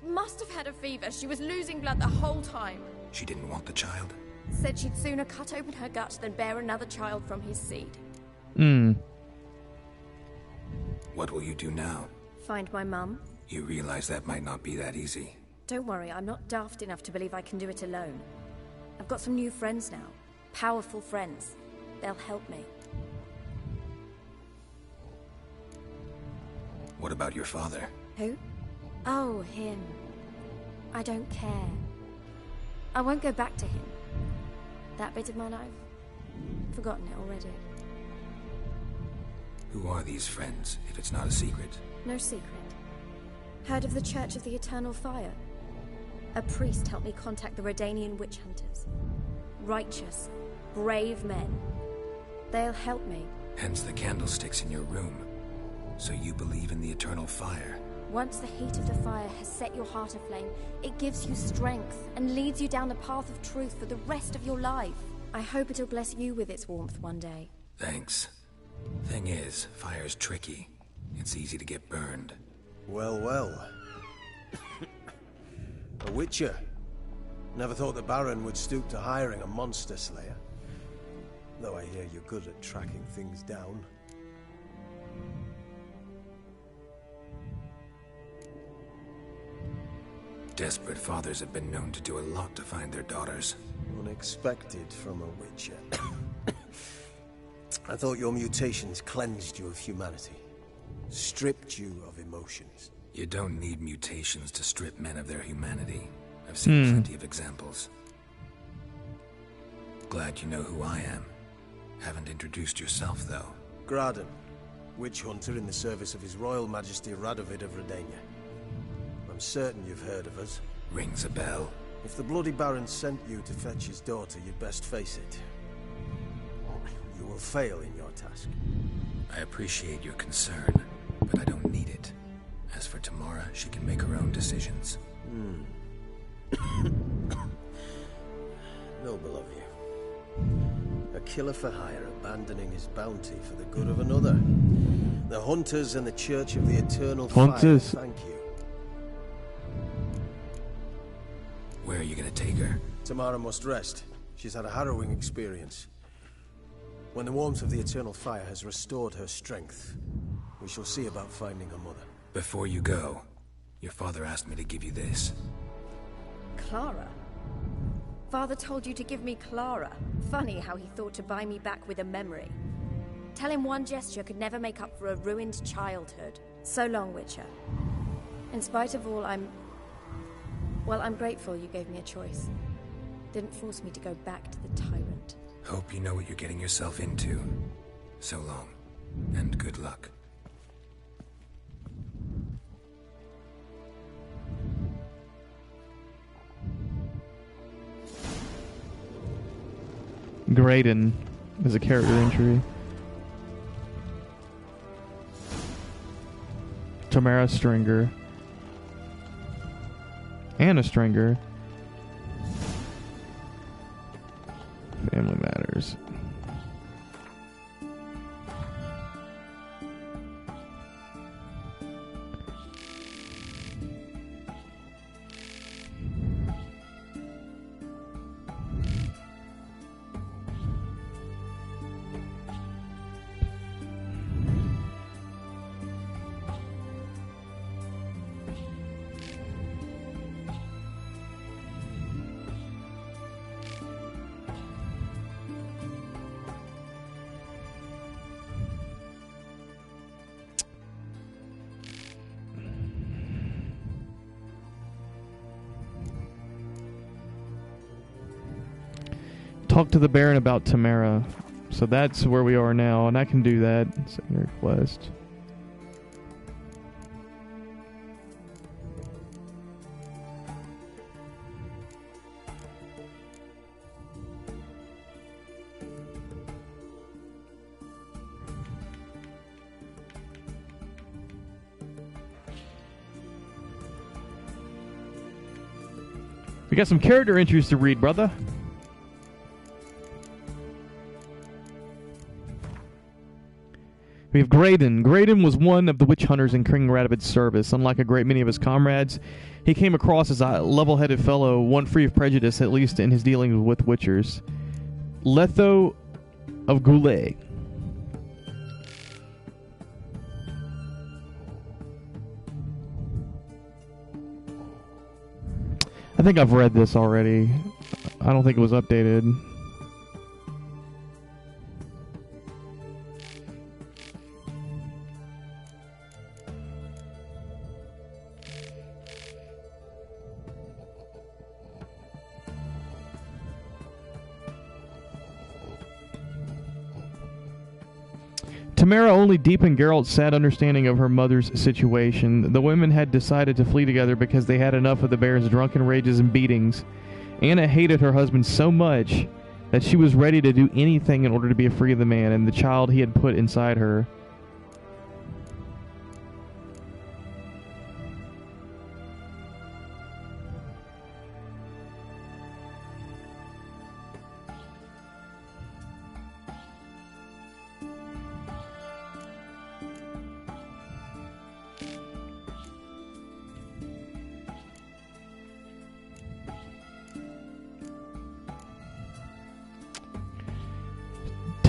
Must have had a fever. She was losing blood the whole time. She didn't want the child? Said she'd sooner cut open her gut than bear another child from his seed. What will you do now? Find my mum. You realize that might not be that easy. Don't worry, I'm not daft enough to believe I can do it alone. I've got some new friends now. Powerful friends. They'll help me. What about your father? Who? Oh, him. I don't care. I won't go back to him. That bit of my life? Forgotten it already. Who are these friends, if it's not a secret? No secret. Heard of the Church of the Eternal Fire? A priest helped me contact the Redanian witch hunters. Righteous, brave men. They'll help me. Hence the candlesticks in your room. So you believe in the eternal fire? Once the heat of the fire has set your heart aflame, it gives you strength and leads you down the path of truth for the rest of your life. I hope it'll bless you with its warmth one day. Thanks. Thing is, fire's tricky. It's easy to get burned. Well, well. A witcher. Never thought the Baron would stoop to hiring a monster slayer. Though I hear you're good at tracking things down. Desperate fathers have been known to do a lot to find their daughters. Unexpected from a witcher. I thought your mutations cleansed you of humanity. Stripped you of emotions. You don't need mutations to strip men of their humanity. I've seen plenty of examples. Glad you know who I am. Haven't introduced yourself, though. Graden, witch hunter in the service of His Royal Majesty Radovid of Redania. I'm certain you've heard of us. Rings a bell. If the Bloody Baron sent you to fetch his daughter, you'd best face it. You will fail in your task. I appreciate your concern, but I don't need it. As for Tamara, she can make her own decisions. Noble of you. A killer for hire abandoning his bounty for the good of another. The Hunters and the Church of the Eternal Fire thank you. Where are you gonna take her? Tamara must rest. She's had a harrowing experience. When the warmth of the Eternal Fire has restored her strength, we shall see about finding her mother. Before you go, your father asked me to give you this. Clara? Father told you to give me Clara. Funny how he thought to buy me back with a memory. Tell him one gesture could never make up for a ruined childhood. So long, Witcher. In spite of all, I'm grateful you gave me a choice. Didn't force me to go back to the tyrant. Hope you know what you're getting yourself into. So long, and good luck. Graydon is a character entry. Tamara Stringer. Anna Stringer. Family Matters. Talk to the Baron about Tamara. So that's where we are now, and I can do that. Send your request. We got some character entries to read, brother. We have Graydon. Graydon was one of the witch hunters in King Radovid's service. Unlike a great many of his comrades, he came across as a level-headed fellow, one free of prejudice, at least in his dealings with witchers. Letho of Goulet. I think I've read this already. I don't think it was updated. Tamara only deepened Geralt's sad understanding of her mother's situation. The women had decided to flee together because they had enough of the Baron's drunken rages and beatings. Anna hated her husband so much that she was ready to do anything in order to be free of the man and the child he had put inside her.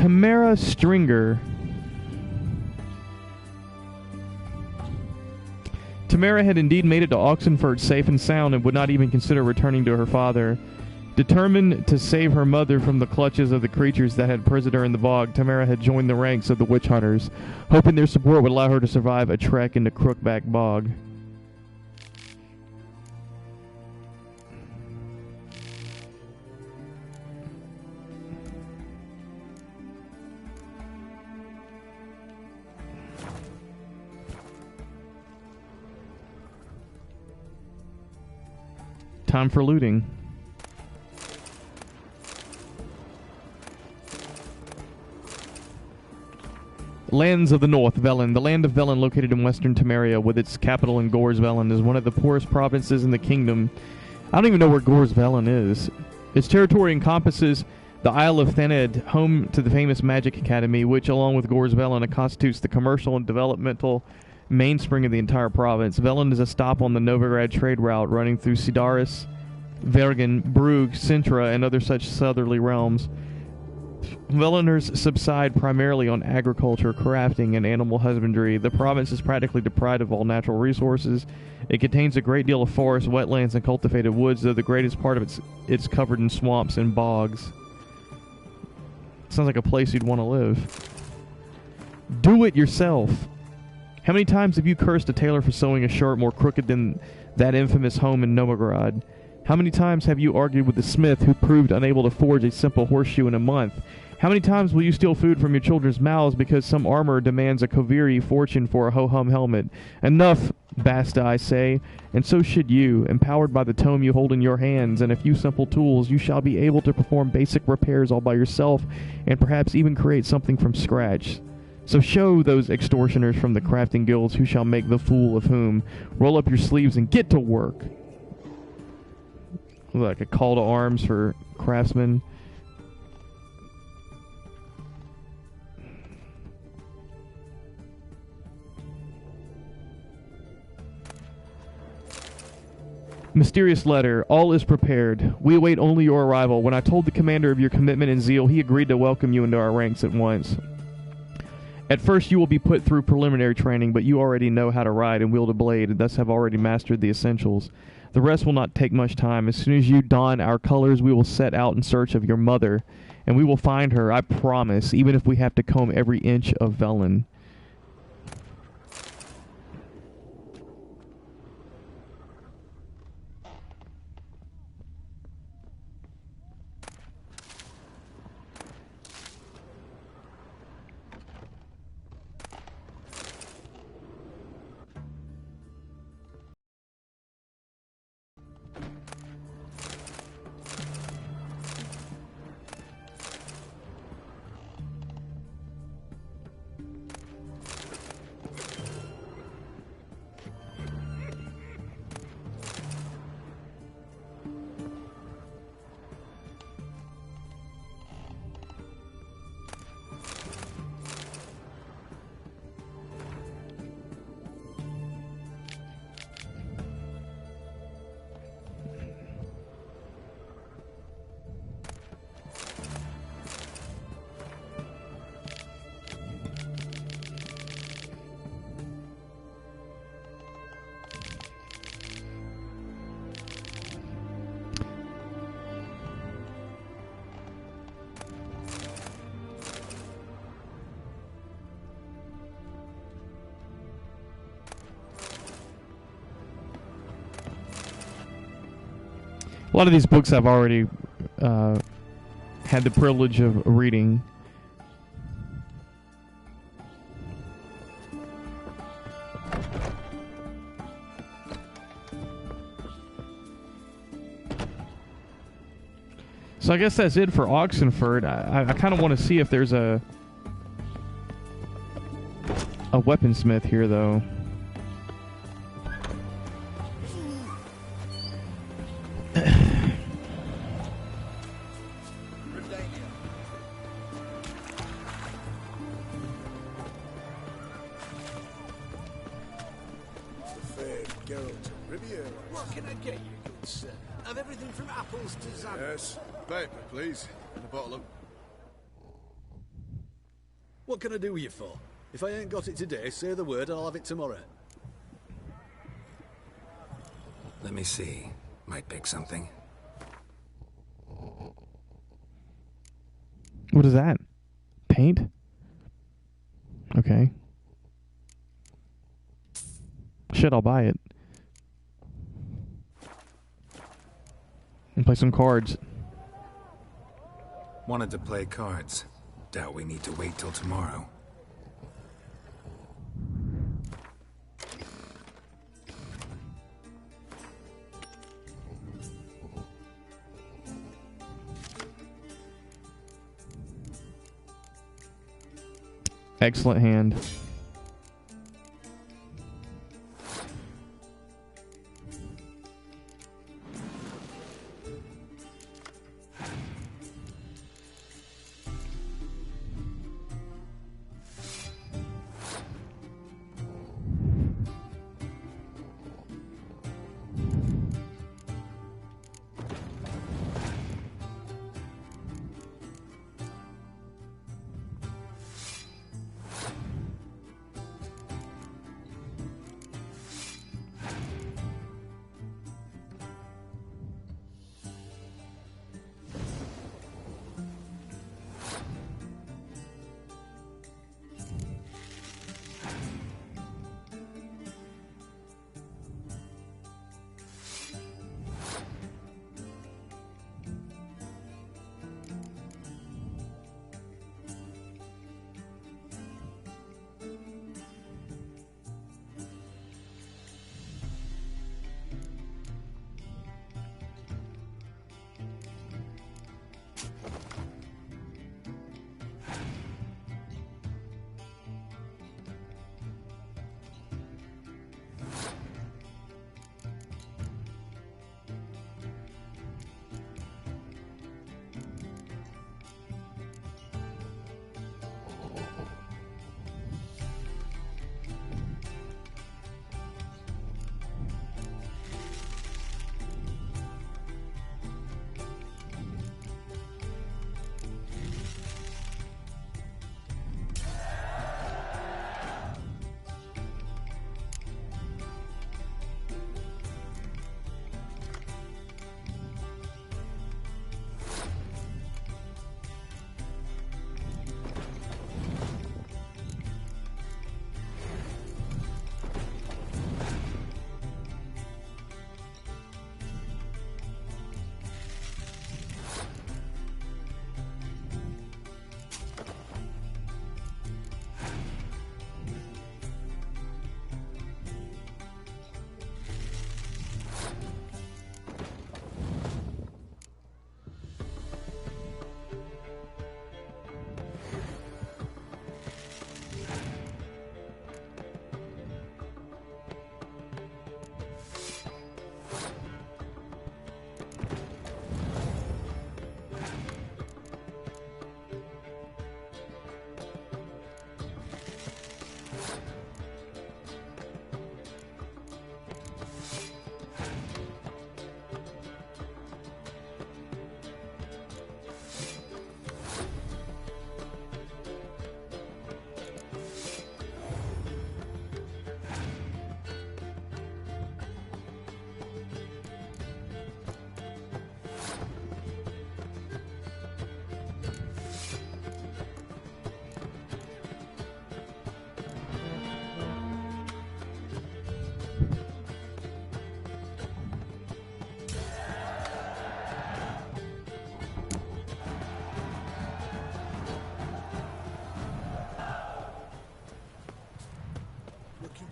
Tamara Stringer. Tamara had indeed made it to Oxenford safe and sound and would not even consider returning to her father. Determined to save her mother from the clutches of the creatures that had imprisoned her in the bog, Tamara had joined the ranks of the witch hunters, hoping their support would allow her to survive a trek into Crookback Bog. Time for looting. Lands of the North, Velen. The land of Velen, located in western Temeria, with its capital in Gors Velen, is one of the poorest provinces in the kingdom. I don't even know where Gors Velen is. Its territory encompasses the Isle of Thaned, home to the famous Magic Academy, which, along with Gors Velen, constitutes the commercial and developmental mainspring of the entire province. Velen is a stop on the Novigrad trade route running through Sidaris, Vergen, Brugge, Sintra, and other such southerly realms. Veleners subside primarily on agriculture, crafting, and animal husbandry. The province is practically deprived of all natural resources. It contains a great deal of forest, wetlands, and cultivated woods, though the greatest part of it's covered in swamps and bogs. Sounds like a place you'd want to live. Do it yourself. How many times have you cursed a tailor for sewing a shirt more crooked than that infamous home in Novigrad? How many times have you argued with the smith who proved unable to forge a simple horseshoe in a month? How many times will you steal food from your children's mouths because some armor demands a Koviri fortune for a ho-hum helmet? Enough, Basta, I say, and so should you. Empowered by the tome you hold in your hands and a few simple tools, you shall be able to perform basic repairs all by yourself and perhaps even create something from scratch. So show those extortioners from the crafting guilds who shall make the fool of whom. Roll up your sleeves and get to work. Like a call to arms for craftsmen. Mysterious letter. All is prepared. We await only your arrival. When I told the commander of your commitment and zeal, he agreed to welcome you into our ranks at once. At first you will be put through preliminary training, but you already know how to ride and wield a blade, and thus have already mastered the essentials. The rest will not take much time. As soon as you don our colors, we will set out in search of your mother, and we will find her, I promise, even if we have to comb every inch of Velen. A lot of these books I've already had the privilege of reading. So I guess that's it for Oxenford. I kind of want to see if there's a weaponsmith here, though. What can I get you, good sir? Of everything from apples to zap. Yes, paper, please, and a bottle of... What can I do with you for? If I ain't got it today, say the word and I'll have it tomorrow. Let me see. Might pick something. What is that? Paint? Okay. Shit, I'll buy it. And play some cards. Wanted to play cards. Doubt we need to wait till tomorrow. Excellent hand.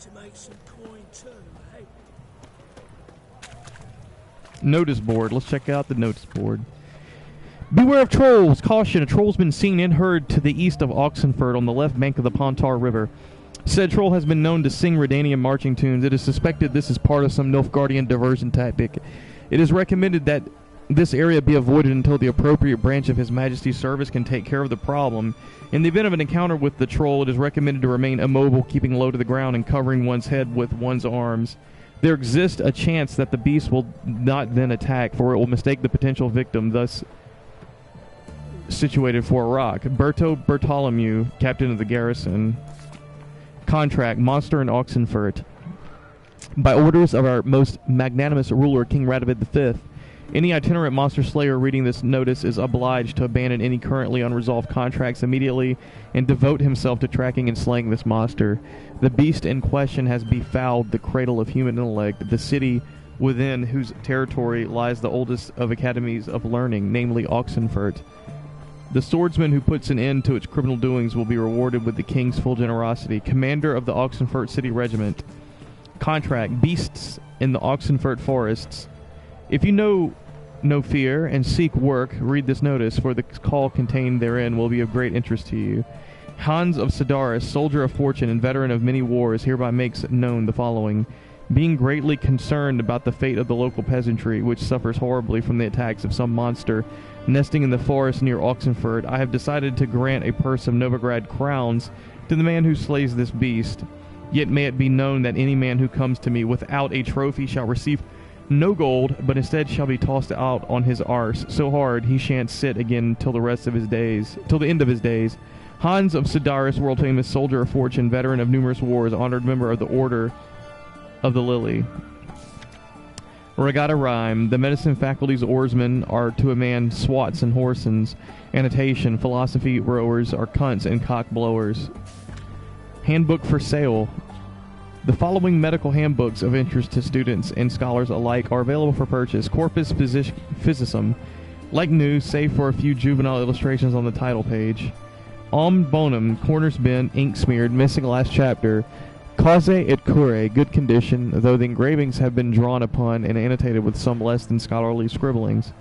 To make some coin too, hey? Notice board. Let's check out the notice board. Beware of trolls. Caution. A troll's been seen and heard to the east of Oxenford on the left bank of the Pontar River. Said troll has been known to sing Redanian marching tunes. It is suspected this is part of some Nilfgaardian diversion tactic. It is recommended that this area be avoided until the appropriate branch of His Majesty's service can take care of the problem. In the event of an encounter with the troll, it is recommended to remain immobile, keeping low to the ground and covering one's head with one's arms. There exists a chance that the beast will not then attack, for it will mistake the potential victim, thus situated for a rock. Berto Bartholomew, captain of the garrison. Contract, monster in Oxenfurt. By orders of our most magnanimous ruler, King Radovid V, any itinerant monster slayer reading this notice is obliged to abandon any currently unresolved contracts immediately and devote himself to tracking and slaying this monster. The beast in question has befouled the cradle of human intellect, the city within whose territory lies the oldest of academies of learning, namely Oxenfurt. The swordsman who puts an end to its criminal doings will be rewarded with the king's full generosity. Commander of the Oxenfurt City Regiment. Contract, beasts in the Oxenfurt forests. If you know no fear and seek work, read this notice, for the call contained therein will be of great interest to you. Hans of Sidaris, soldier of fortune and veteran of many wars, hereby makes known the following. Being greatly concerned about the fate of the local peasantry, which suffers horribly from the attacks of some monster nesting in the forest near Oxenfurt, I have decided to grant a purse of Novigrad crowns to the man who slays this beast. Yet may it be known that any man who comes to me without a trophy shall receive no gold, but instead shall be tossed out on his arse, so hard he shan't sit again till the end of his days. Hans of Sidaris, world famous soldier of fortune, veteran of numerous wars, honored member of the Order of the Lily. Regatta rhyme. The medicine faculty's oarsmen are to a man swats and horsens. Annotation. Philosophy rowers are cunts and cock blowers. Handbook for sale. The following medical handbooks of interest to students and scholars alike are available for purchase. Corpus Physicum. Like new, save for a few juvenile illustrations on the title page. Om Bonum, corners bent, ink smeared, missing last chapter. Cause et cure, good condition, though the engravings have been drawn upon and annotated with some less than scholarly scribblings.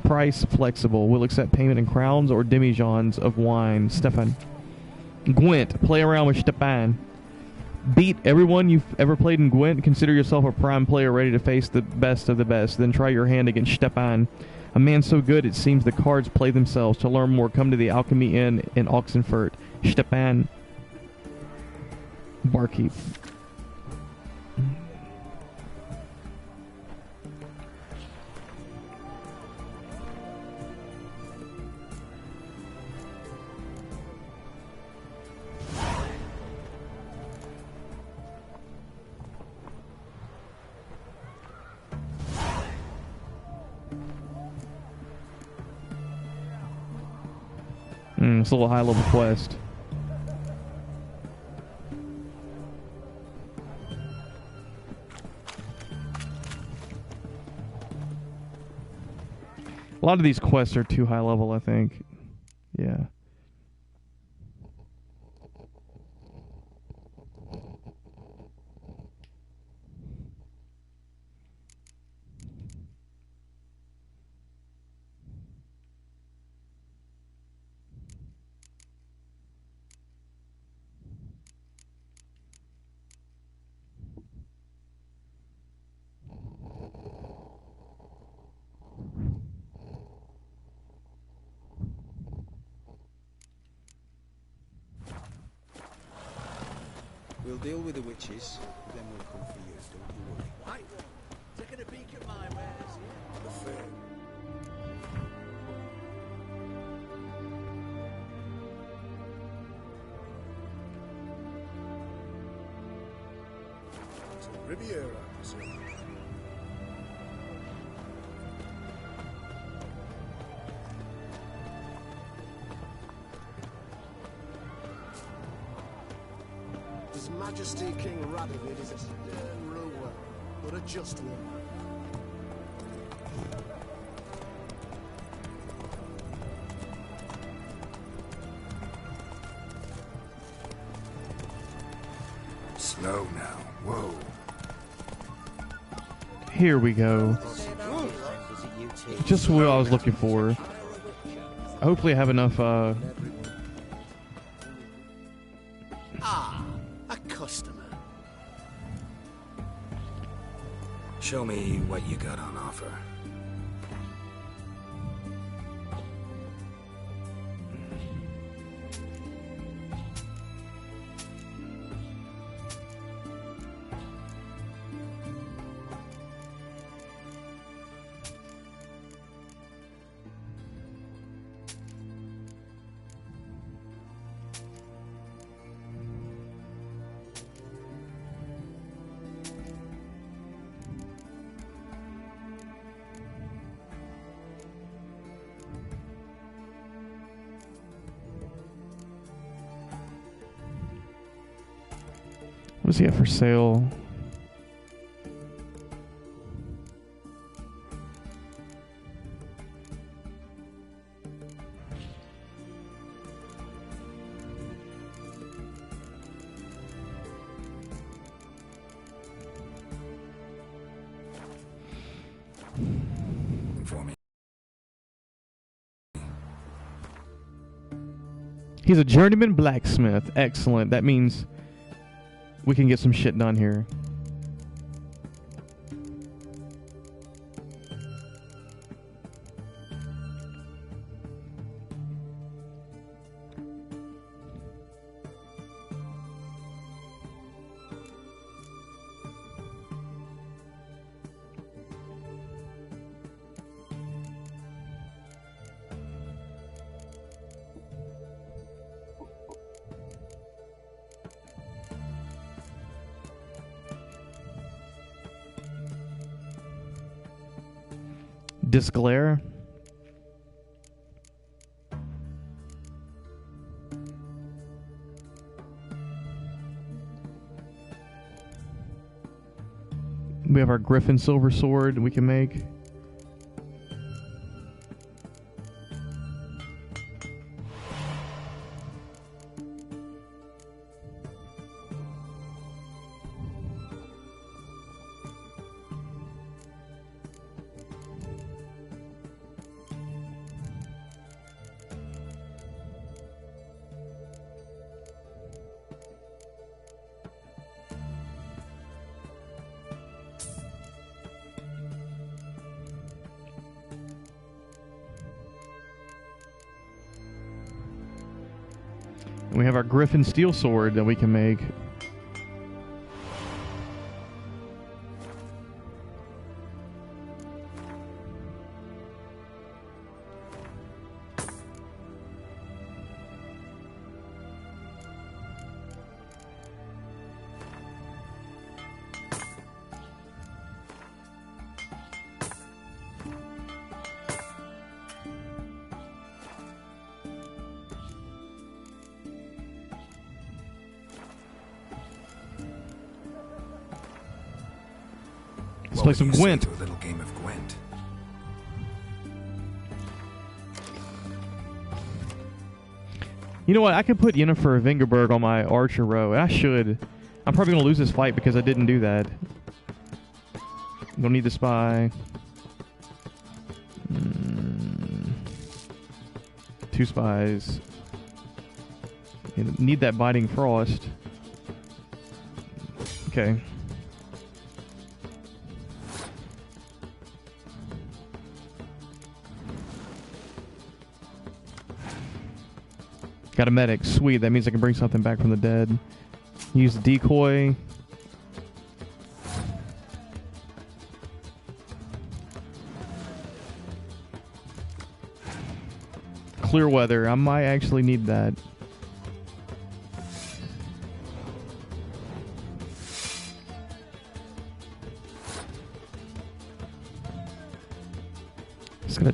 Price flexible. Will accept payment in crowns or demijohns of wine. Stefan. Gwent, play around with Stepan. Beat everyone you've ever played in Gwent. Consider yourself a prime player ready to face the best of the best. Then try your hand against Stepan. A man so good it seems the cards play themselves. To learn more, come to the Alchemy Inn in Oxenfurt. Stepan. Barkeep. It's a little high-level quest. A lot of these quests are too high-level, I think. Yeah. We'll deal with the witches, then we'll come for you, don't you worry. Right, taking a peek at my wares here. The fair. To Riviera, I presume. His Majesty King Radovid is a stern ruler, but a just one. Slow now. Whoa. Here we go. Just what I was looking for. Hopefully I have enough, Ah, a customer. Show me what you got on offer. What's he have for sale? For me. He's a journeyman blacksmith. Excellent. That means we can get some shit done here. Disglare. We have our Griffin Silver Sword we can make. We have our Griffin Steel Sword that we can make. Let's play some Gwent. A little game of Gwent. You know what? I could put Yennefer Vingerberg on my archer row. I should. I'm probably going to lose this fight because I didn't do that. Don't need the spy. 2 spies. Need that biting frost. Okay. Got a medic. Sweet. That means I can bring something back from the dead. Use the decoy. Clear weather. I might actually need that. It's gonna.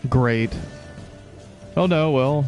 Great. Oh no, well.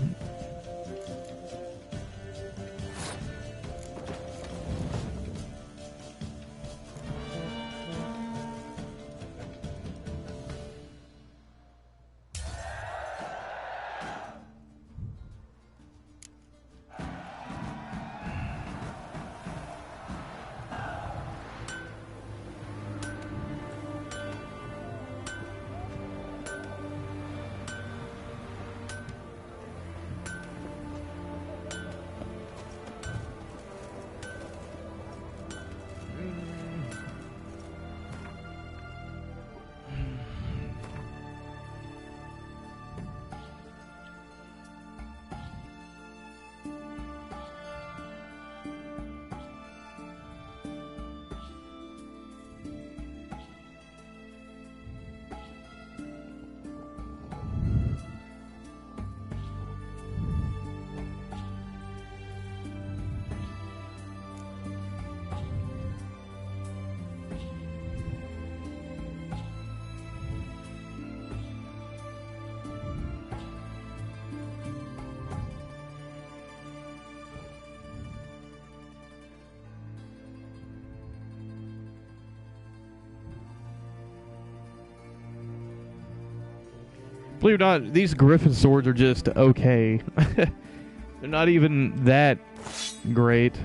Believe it or not, these Griffin swords are just okay. They're not even that great.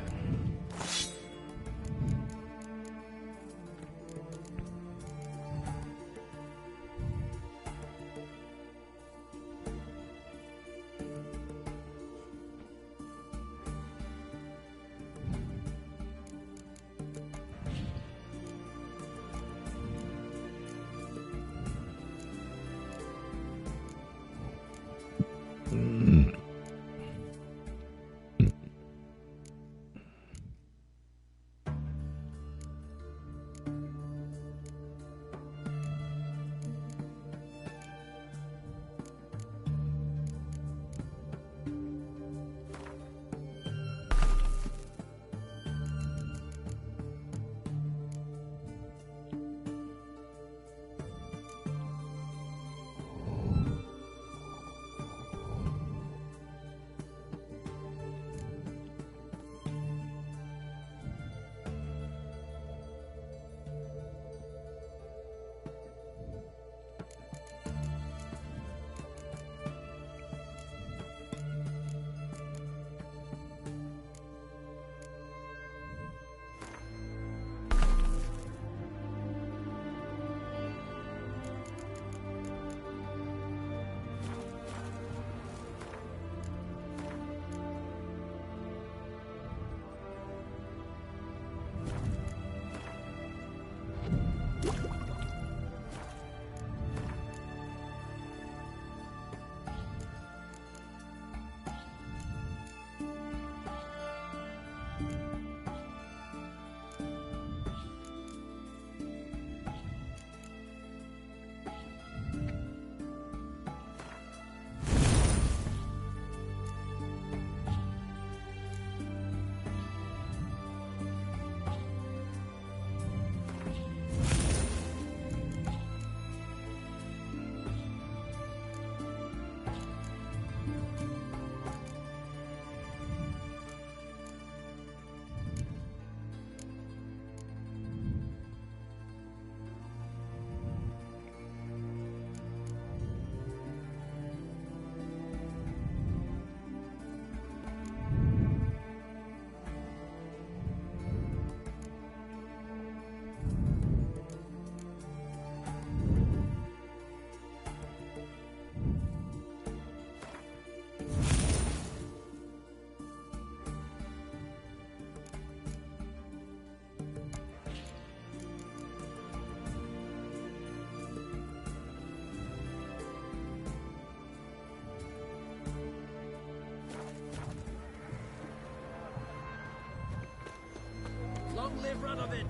Radovid!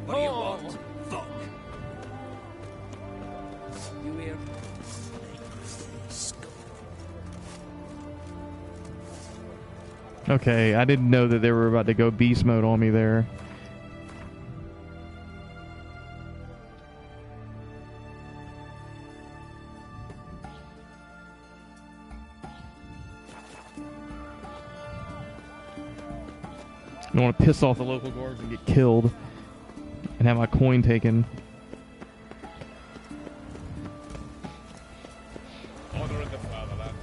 What do you want? Fuck! You hear? Okay, I didn't know that they were about to go beast mode on me there. I don't want to piss off the local guards and get killed and have my coin taken. Order in the fatherland.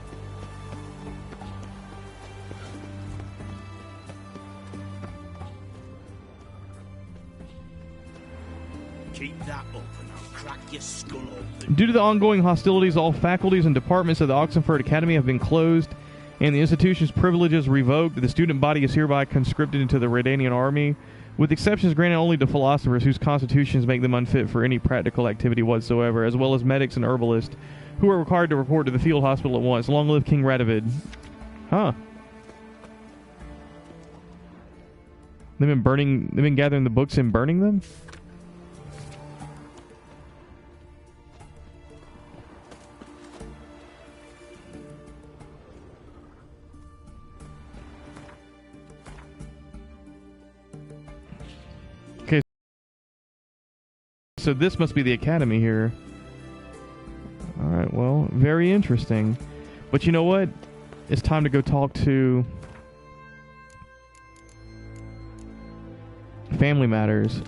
Keep that up and I'll crack your skull open. Due to the ongoing hostilities, all faculties and departments of the Oxenford Academy have been closed and the institution's privileges revoked. The student body is hereby conscripted into the Redanian army, with exceptions granted only to philosophers whose constitutions make them unfit for any practical activity whatsoever, as well as medics and herbalists, who are required to report to the field hospital at once. Long live King Radovid. Huh. They've been gathering the books and burning them? So this must be the academy here. Alright, well, very interesting. But you know what? It's time to go talk to Family Matters.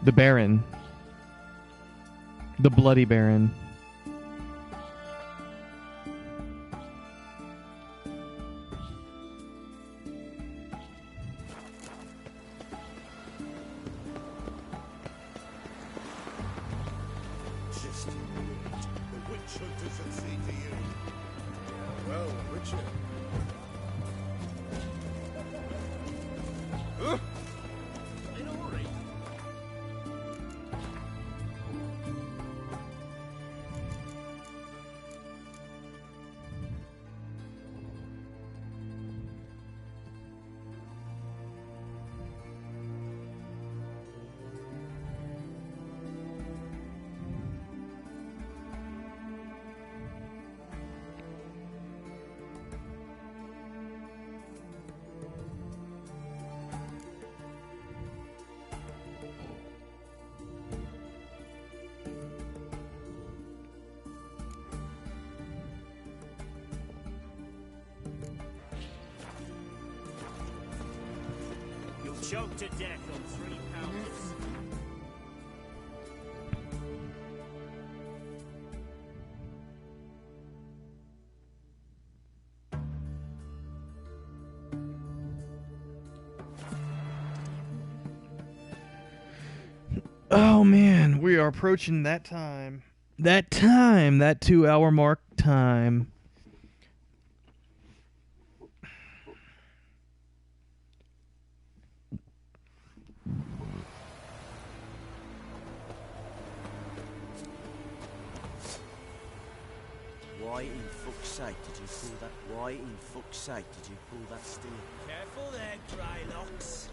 The Baron. The Bloody Baron. Just you wait. The witch hunters will see to you. Well, Richard. In a hurry. You'll choke to death on 3 pounds. Oh man, we are approaching that time. That 2-hour mark time. Why in fuck's sake did you pull that? Why in fuck's sake did you pull that steel? Careful there, Grylocks.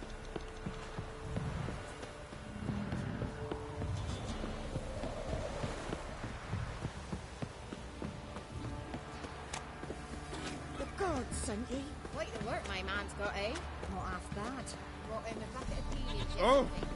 The gods sent ye. Quite the work my man's got, eh? Not half bad. Brought in a bucket of peelage Oh. yesterday.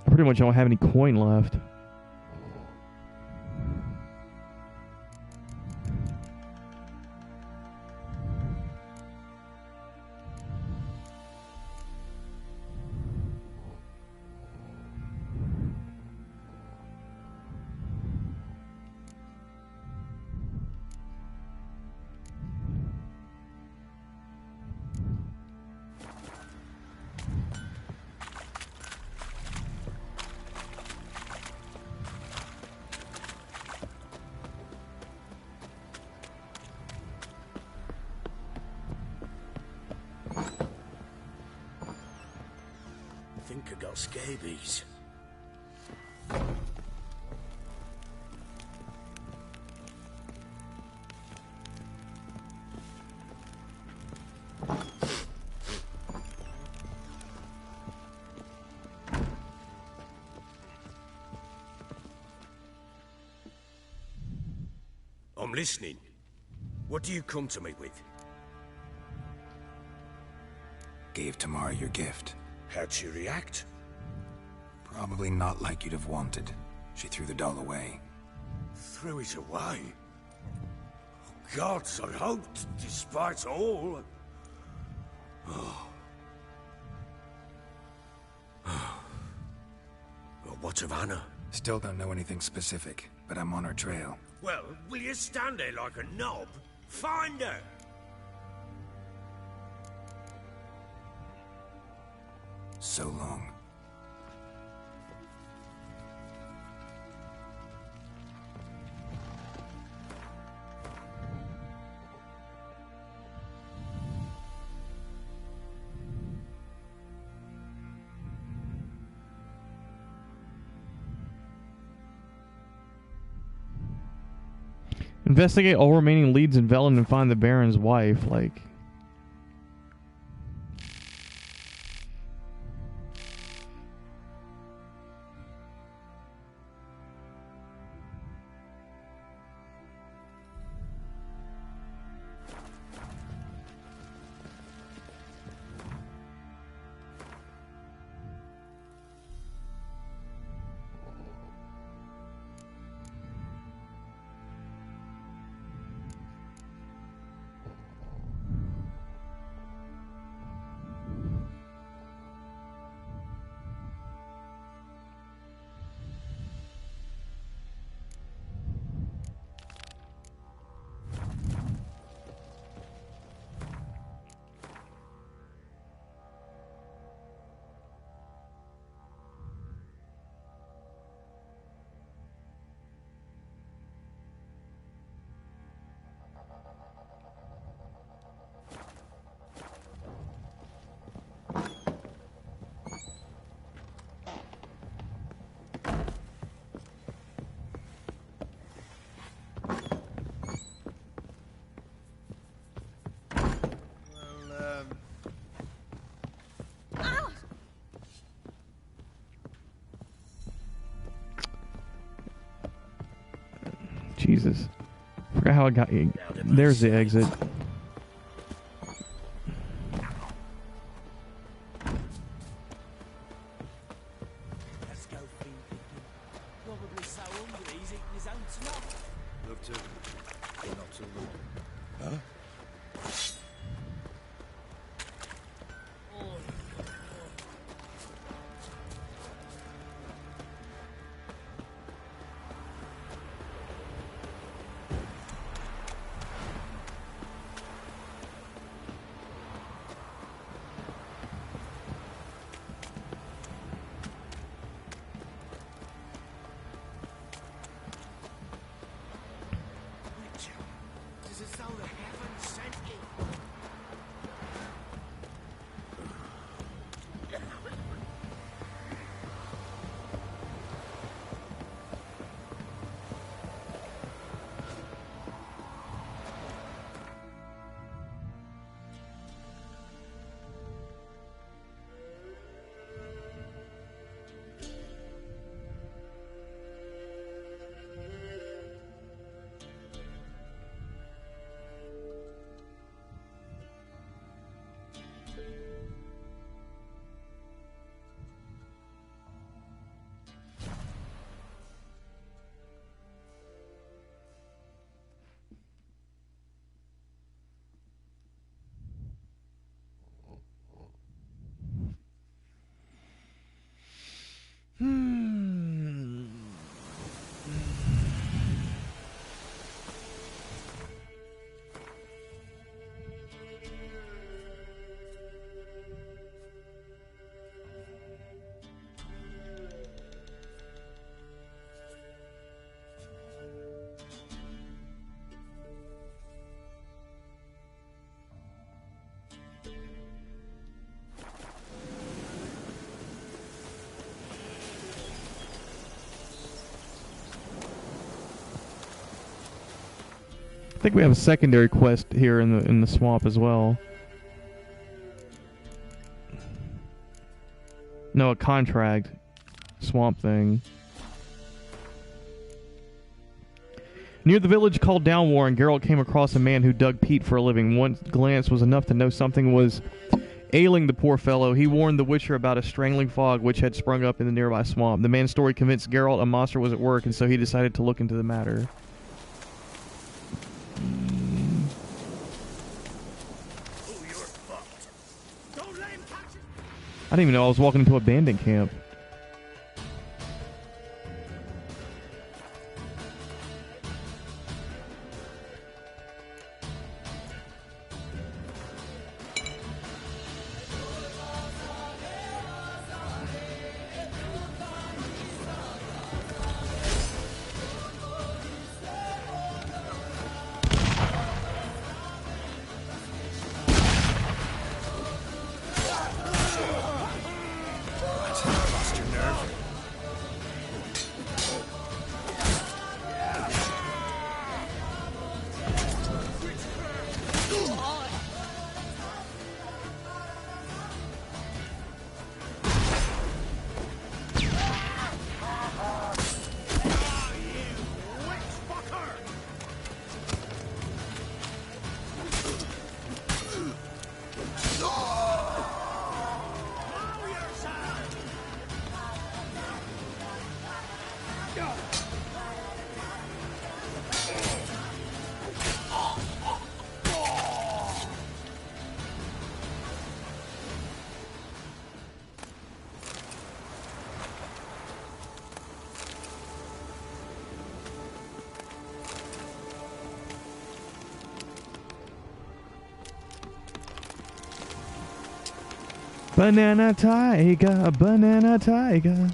I pretty much don't have any coin left. think I got scabies. I'm listening. What do you come to me with? Gave Tamara your gift. How'd she react? Probably not like you'd have wanted. She threw the doll away. Threw it away? Oh, gods, I hoped, despite all... Oh. Well, what of Anna? Still don't know anything specific, but I'm on her trail. Well, will you stand there like a knob? Find her! So long. Investigate all remaining leads in Velen and find the Baron's wife. Like... Jesus. Forgot how I got... There's the exit. Let's go feed him. Probably so hungry he's eating his own snot. Love to. Not to look. Huh? Does it sound like heaven? think we have a secondary quest here in the swamp as well. No, a contract. Swamp thing. Near the village called Downwarren, Geralt came across a man who dug peat for a living. One glance was enough to know something was ailing the poor fellow. He warned the Witcher about a strangling fog which had sprung up in the nearby swamp. The man's story convinced Geralt a monster was at work, and so he decided to look into the matter. I didn't even know I was walking into a bandit camp. Banana tiger, banana tiger.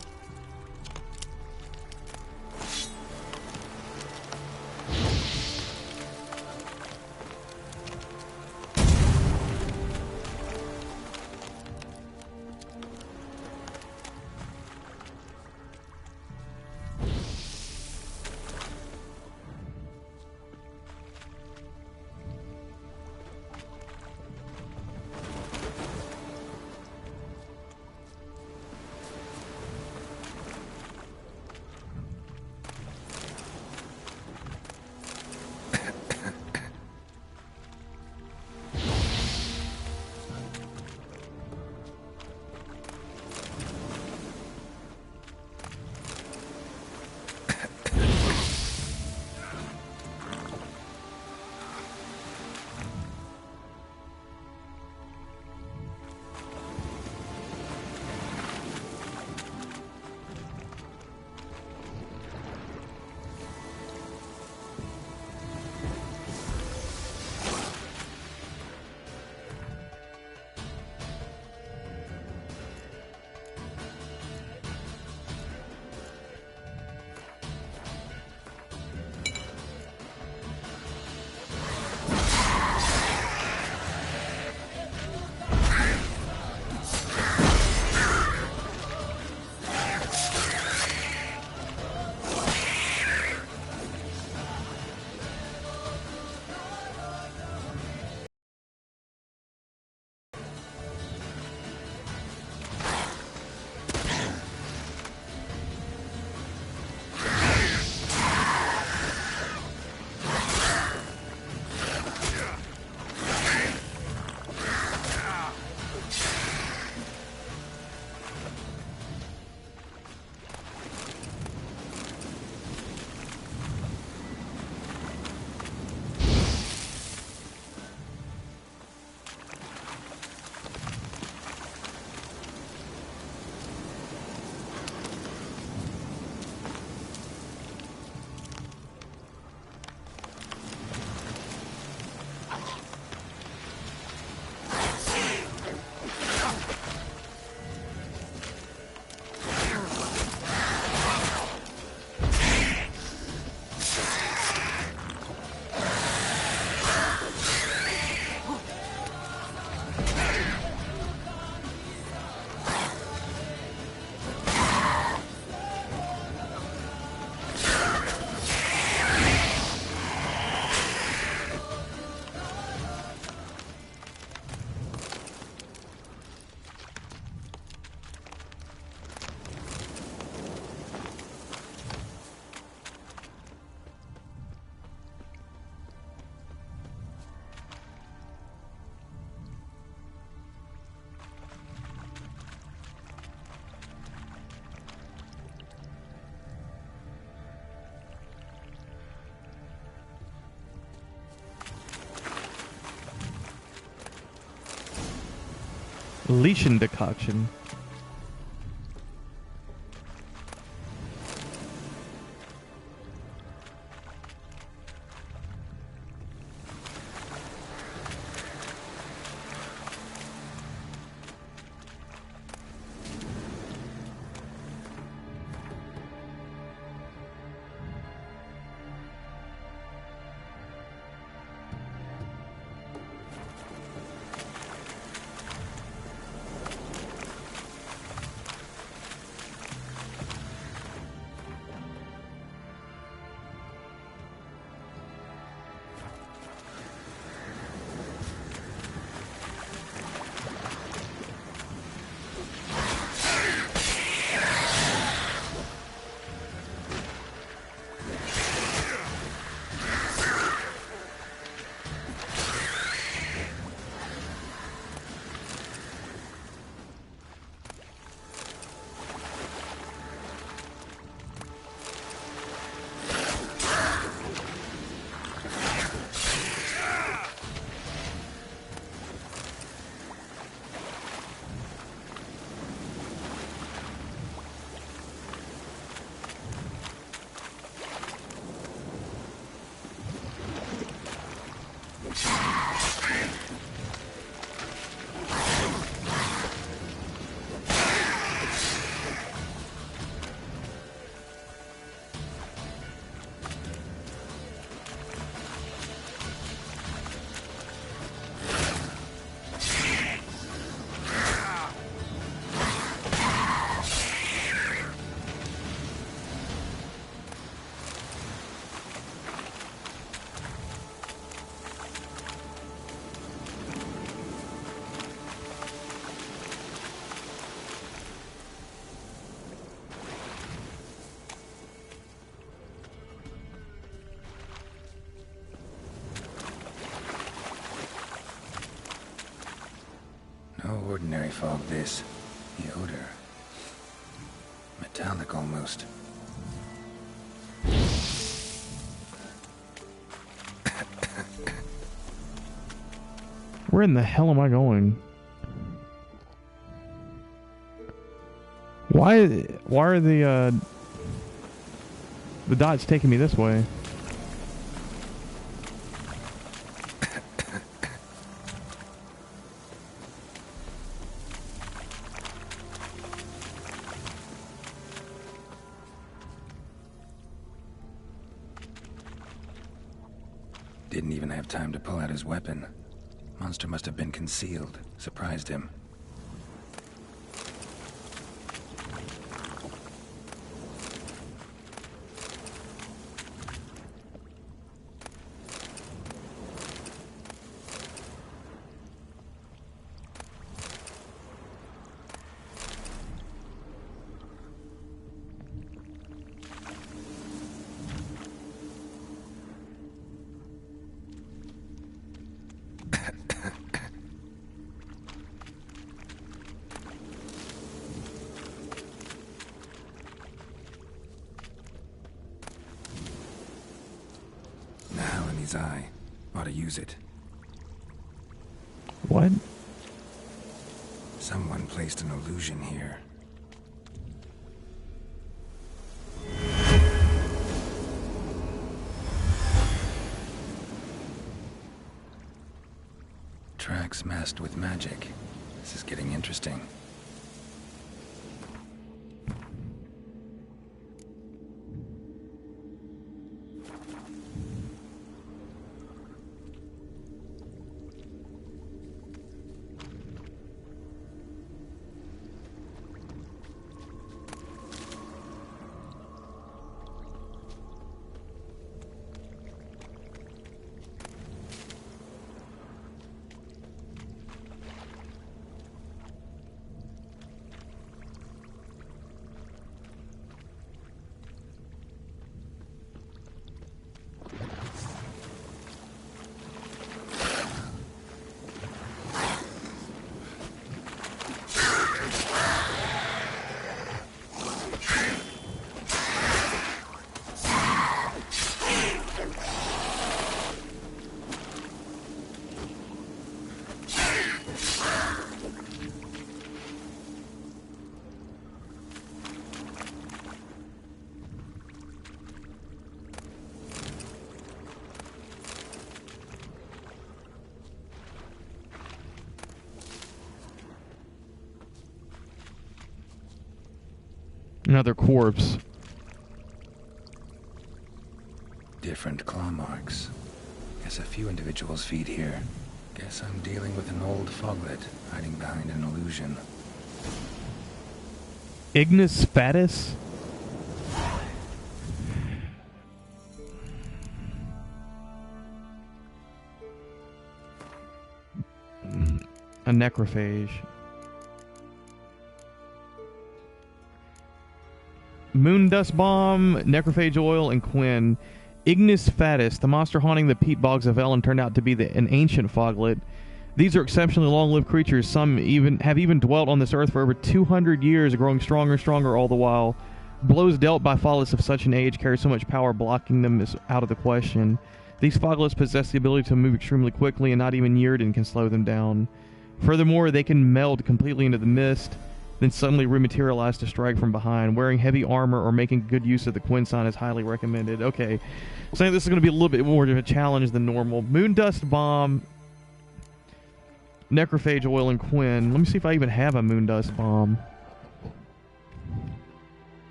Leischen decoction. No ordinary fog, this. The odor. Metallic almost. Where in the hell am I going? Why are the dots taking me this way? Didn't even have time to pull out his weapon. Monster must have been concealed. Surprised him. Eye. Ought to use it. What? Someone placed an illusion here. Tracks masked with magic. This is getting interesting. Another corpse. Different claw marks. Guess a few individuals feed here. Guess I'm dealing with an old foglet hiding behind an illusion. Ignis Fatus? A necrophage. Moondust Bomb, Necrophage Oil, and Quinn. Ignis Fatus, the monster haunting the peat bogs of Velen, turned out to be an ancient foglet. These are exceptionally long-lived creatures. Some have even dwelt on this earth for over 200 years, growing stronger and stronger all the while. Blows dealt by foglets of such an age carry so much power, blocking them is out of the question. These foglets possess the ability to move extremely quickly, and not even Yrden can slow them down. Furthermore, they can meld completely into the mist, then suddenly rematerialize to strike from behind. Wearing heavy armor or making good use of the Quinn sign is highly recommended. Okay, so I think this is going to be a little bit more of a challenge than normal. Moondust Bomb, Necrophage Oil, and Quinn. Let me see if I even have a Moondust Bomb.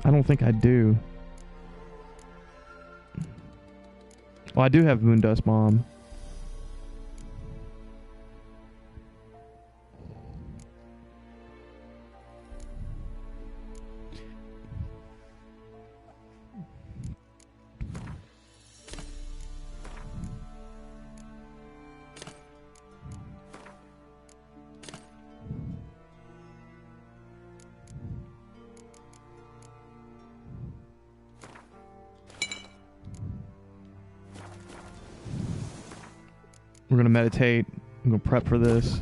I don't think I do. Well, I do have Moondust Bomb. We're going to meditate. I'm going to prep for this.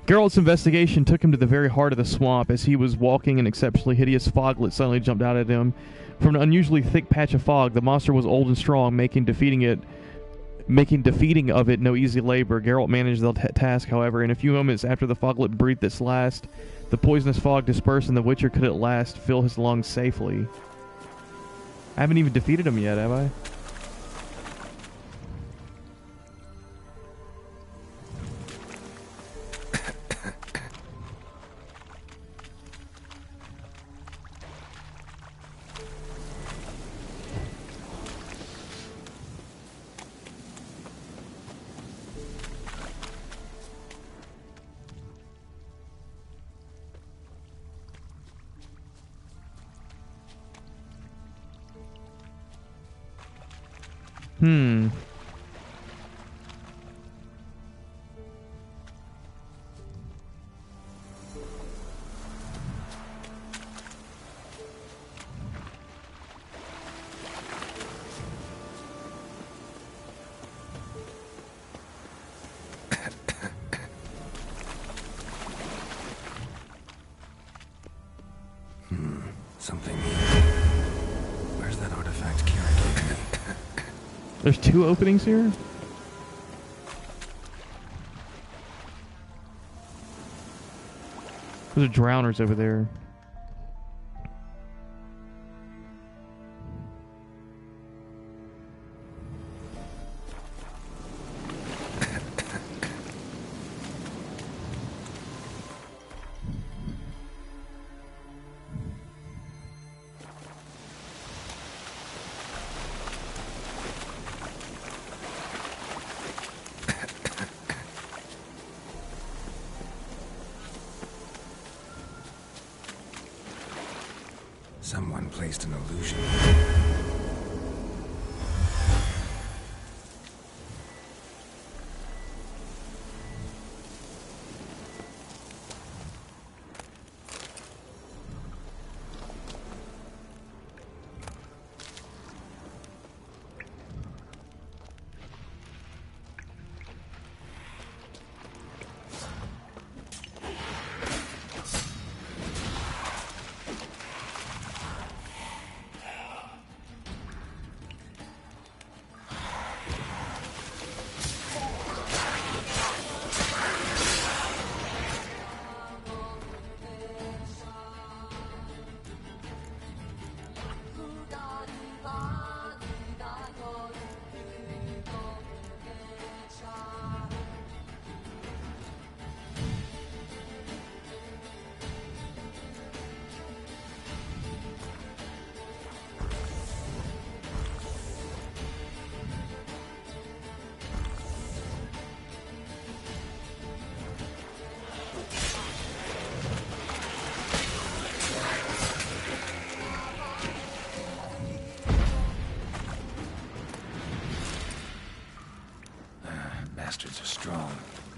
Geralt's investigation took him to the very heart of the swamp. As he was walking, an exceptionally hideous foglet suddenly jumped out at him. From an unusually thick patch of fog, the monster was old and strong, making defeating of it no easy labor. Geralt managed the task, however. In a few moments after the foglet breathed its last, the poisonous fog dispersed, and the Witcher could at last fill his lungs safely. I haven't even defeated him yet, have I? Something here. Where's that artifact Kira gave me? There's two openings here? Those are drowners over there. Someone placed an illusion.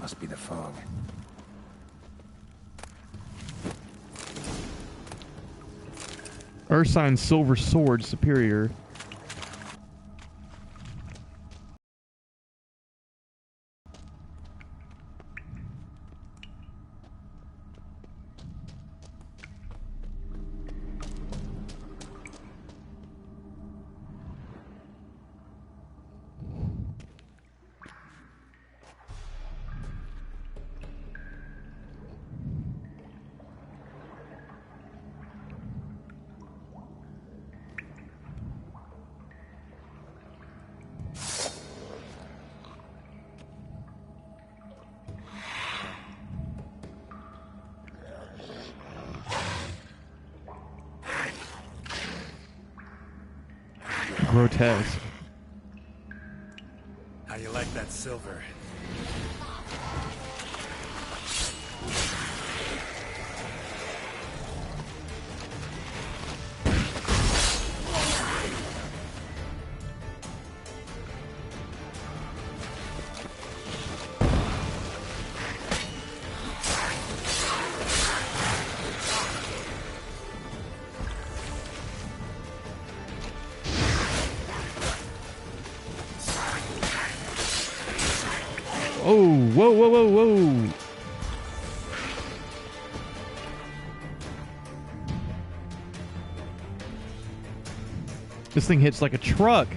Must be the fog. Ursign's silver sword superior. Grotesque. How you like that silver? Oh, whoa, whoa, whoa, whoa. This thing hits like a truck.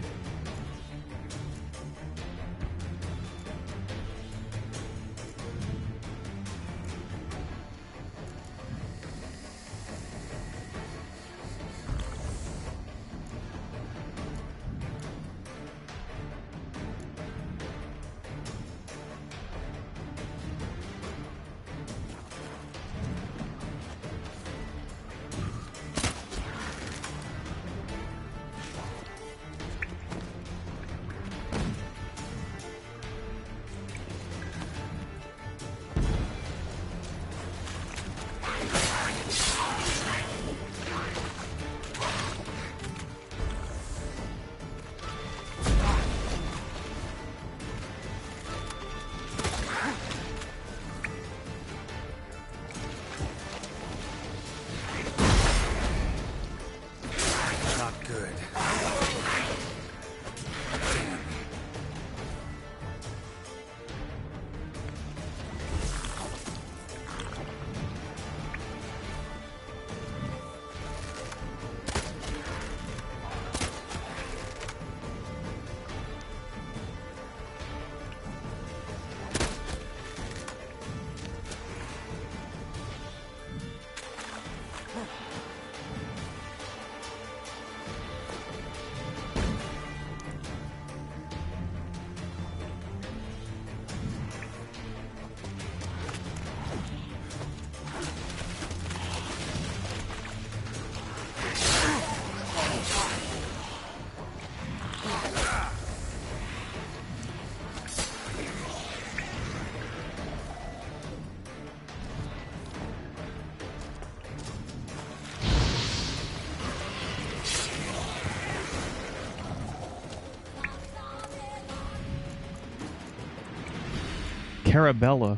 Carabella.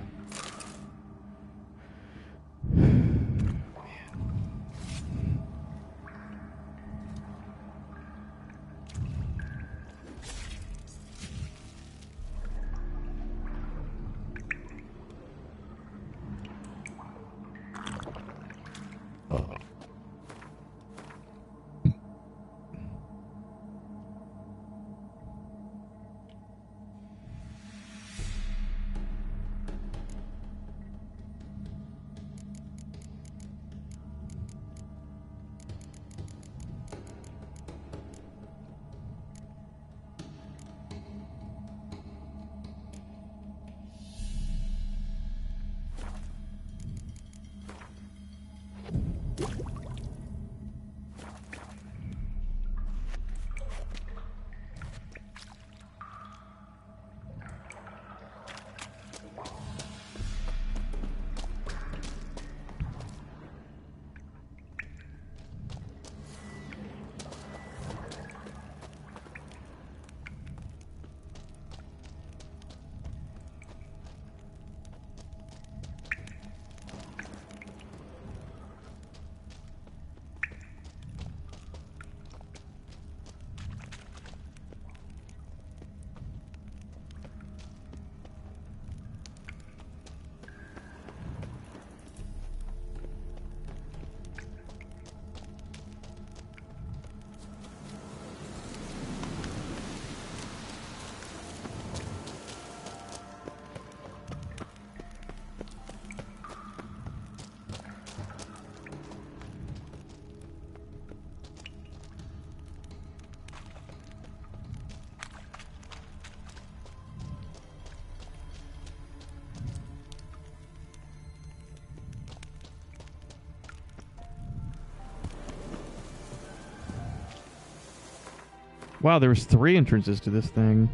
Wow, there's 3 entrances to this thing.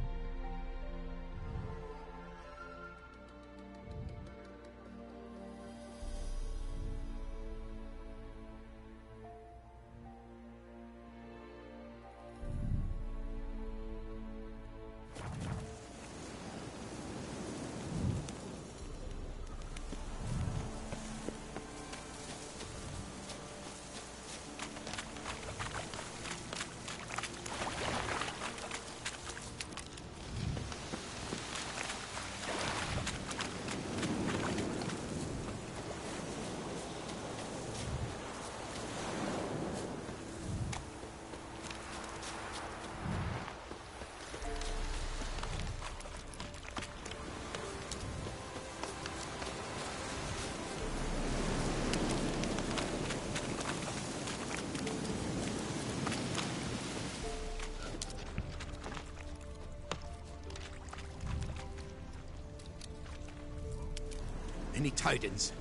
Any tidings?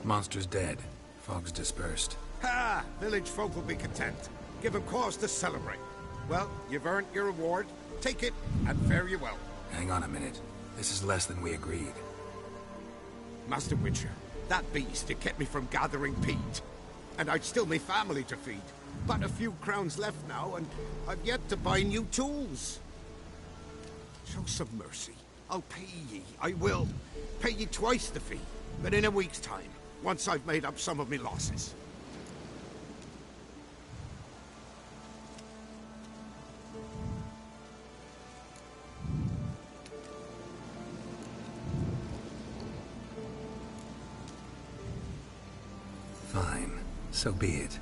Monster's dead. Fog's dispersed. Ha! Village folk will be content. Give them cause to celebrate. Well, you've earned your reward. Take it, and fare you well. Hang on a minute. This is less than we agreed. Master Witcher, that beast, it kept me from gathering peat. And I'd still me family to feed. But a few crowns left now, and I've yet to buy new tools. Show some mercy. I'll pay ye. I will. Pay ye twice the fee. But in a week's time, once I've made up some of me losses. Fine. So be it.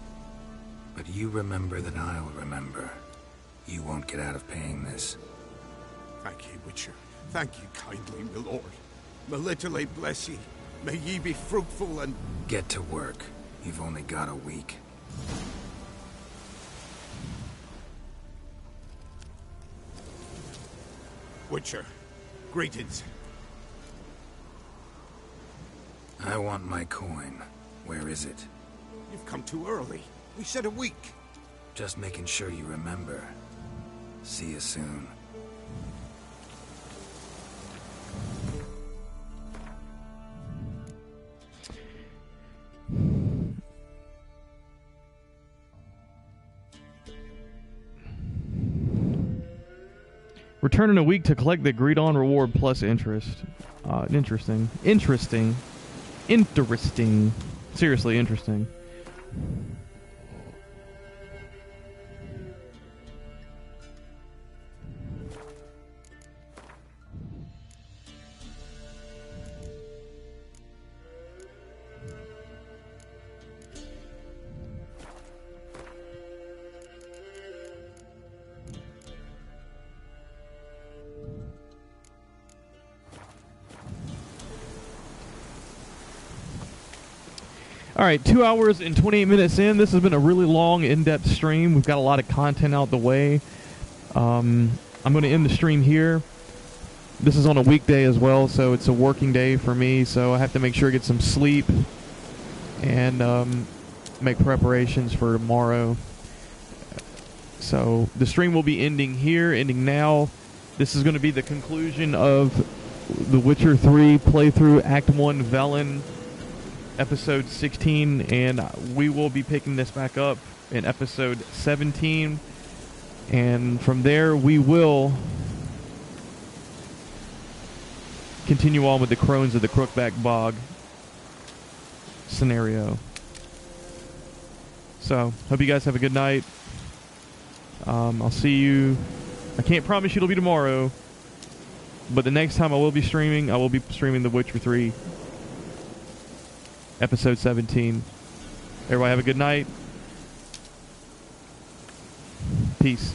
But you remember that I'll remember. You won't get out of paying this. Thank ye, Witcher. Thank you kindly, my lord. Melitele bless ye. May ye be fruitful and... Get to work. You've only got a week. Witcher, greetings. I want my coin. Where is it? You've come too early. We said a week. Just making sure you remember. See you soon. Return in a week to collect the agreed-on reward plus interest. Interesting. Interesting. Interesting. Seriously interesting. All right, 2 hours and 28 minutes in. This has been a really long, in-depth stream. We've got a lot of content out the way. I'm going to end the stream here. This is on a weekday as well, so it's a working day for me, so I have to make sure I get some sleep and make preparations for tomorrow. So the stream will be ending here, ending now. This is going to be the conclusion of The Witcher 3 playthrough, Act 1 Velen, episode 16, and we will be picking this back up in episode 17, and from there we will continue on with the Crones of the Crookback Bog scenario. So, hope you guys have a good night. I'll see you. I can't promise you it'll be tomorrow, but the next time I will be streaming The Witcher 3 episode 17. Everybody have a good night. Peace.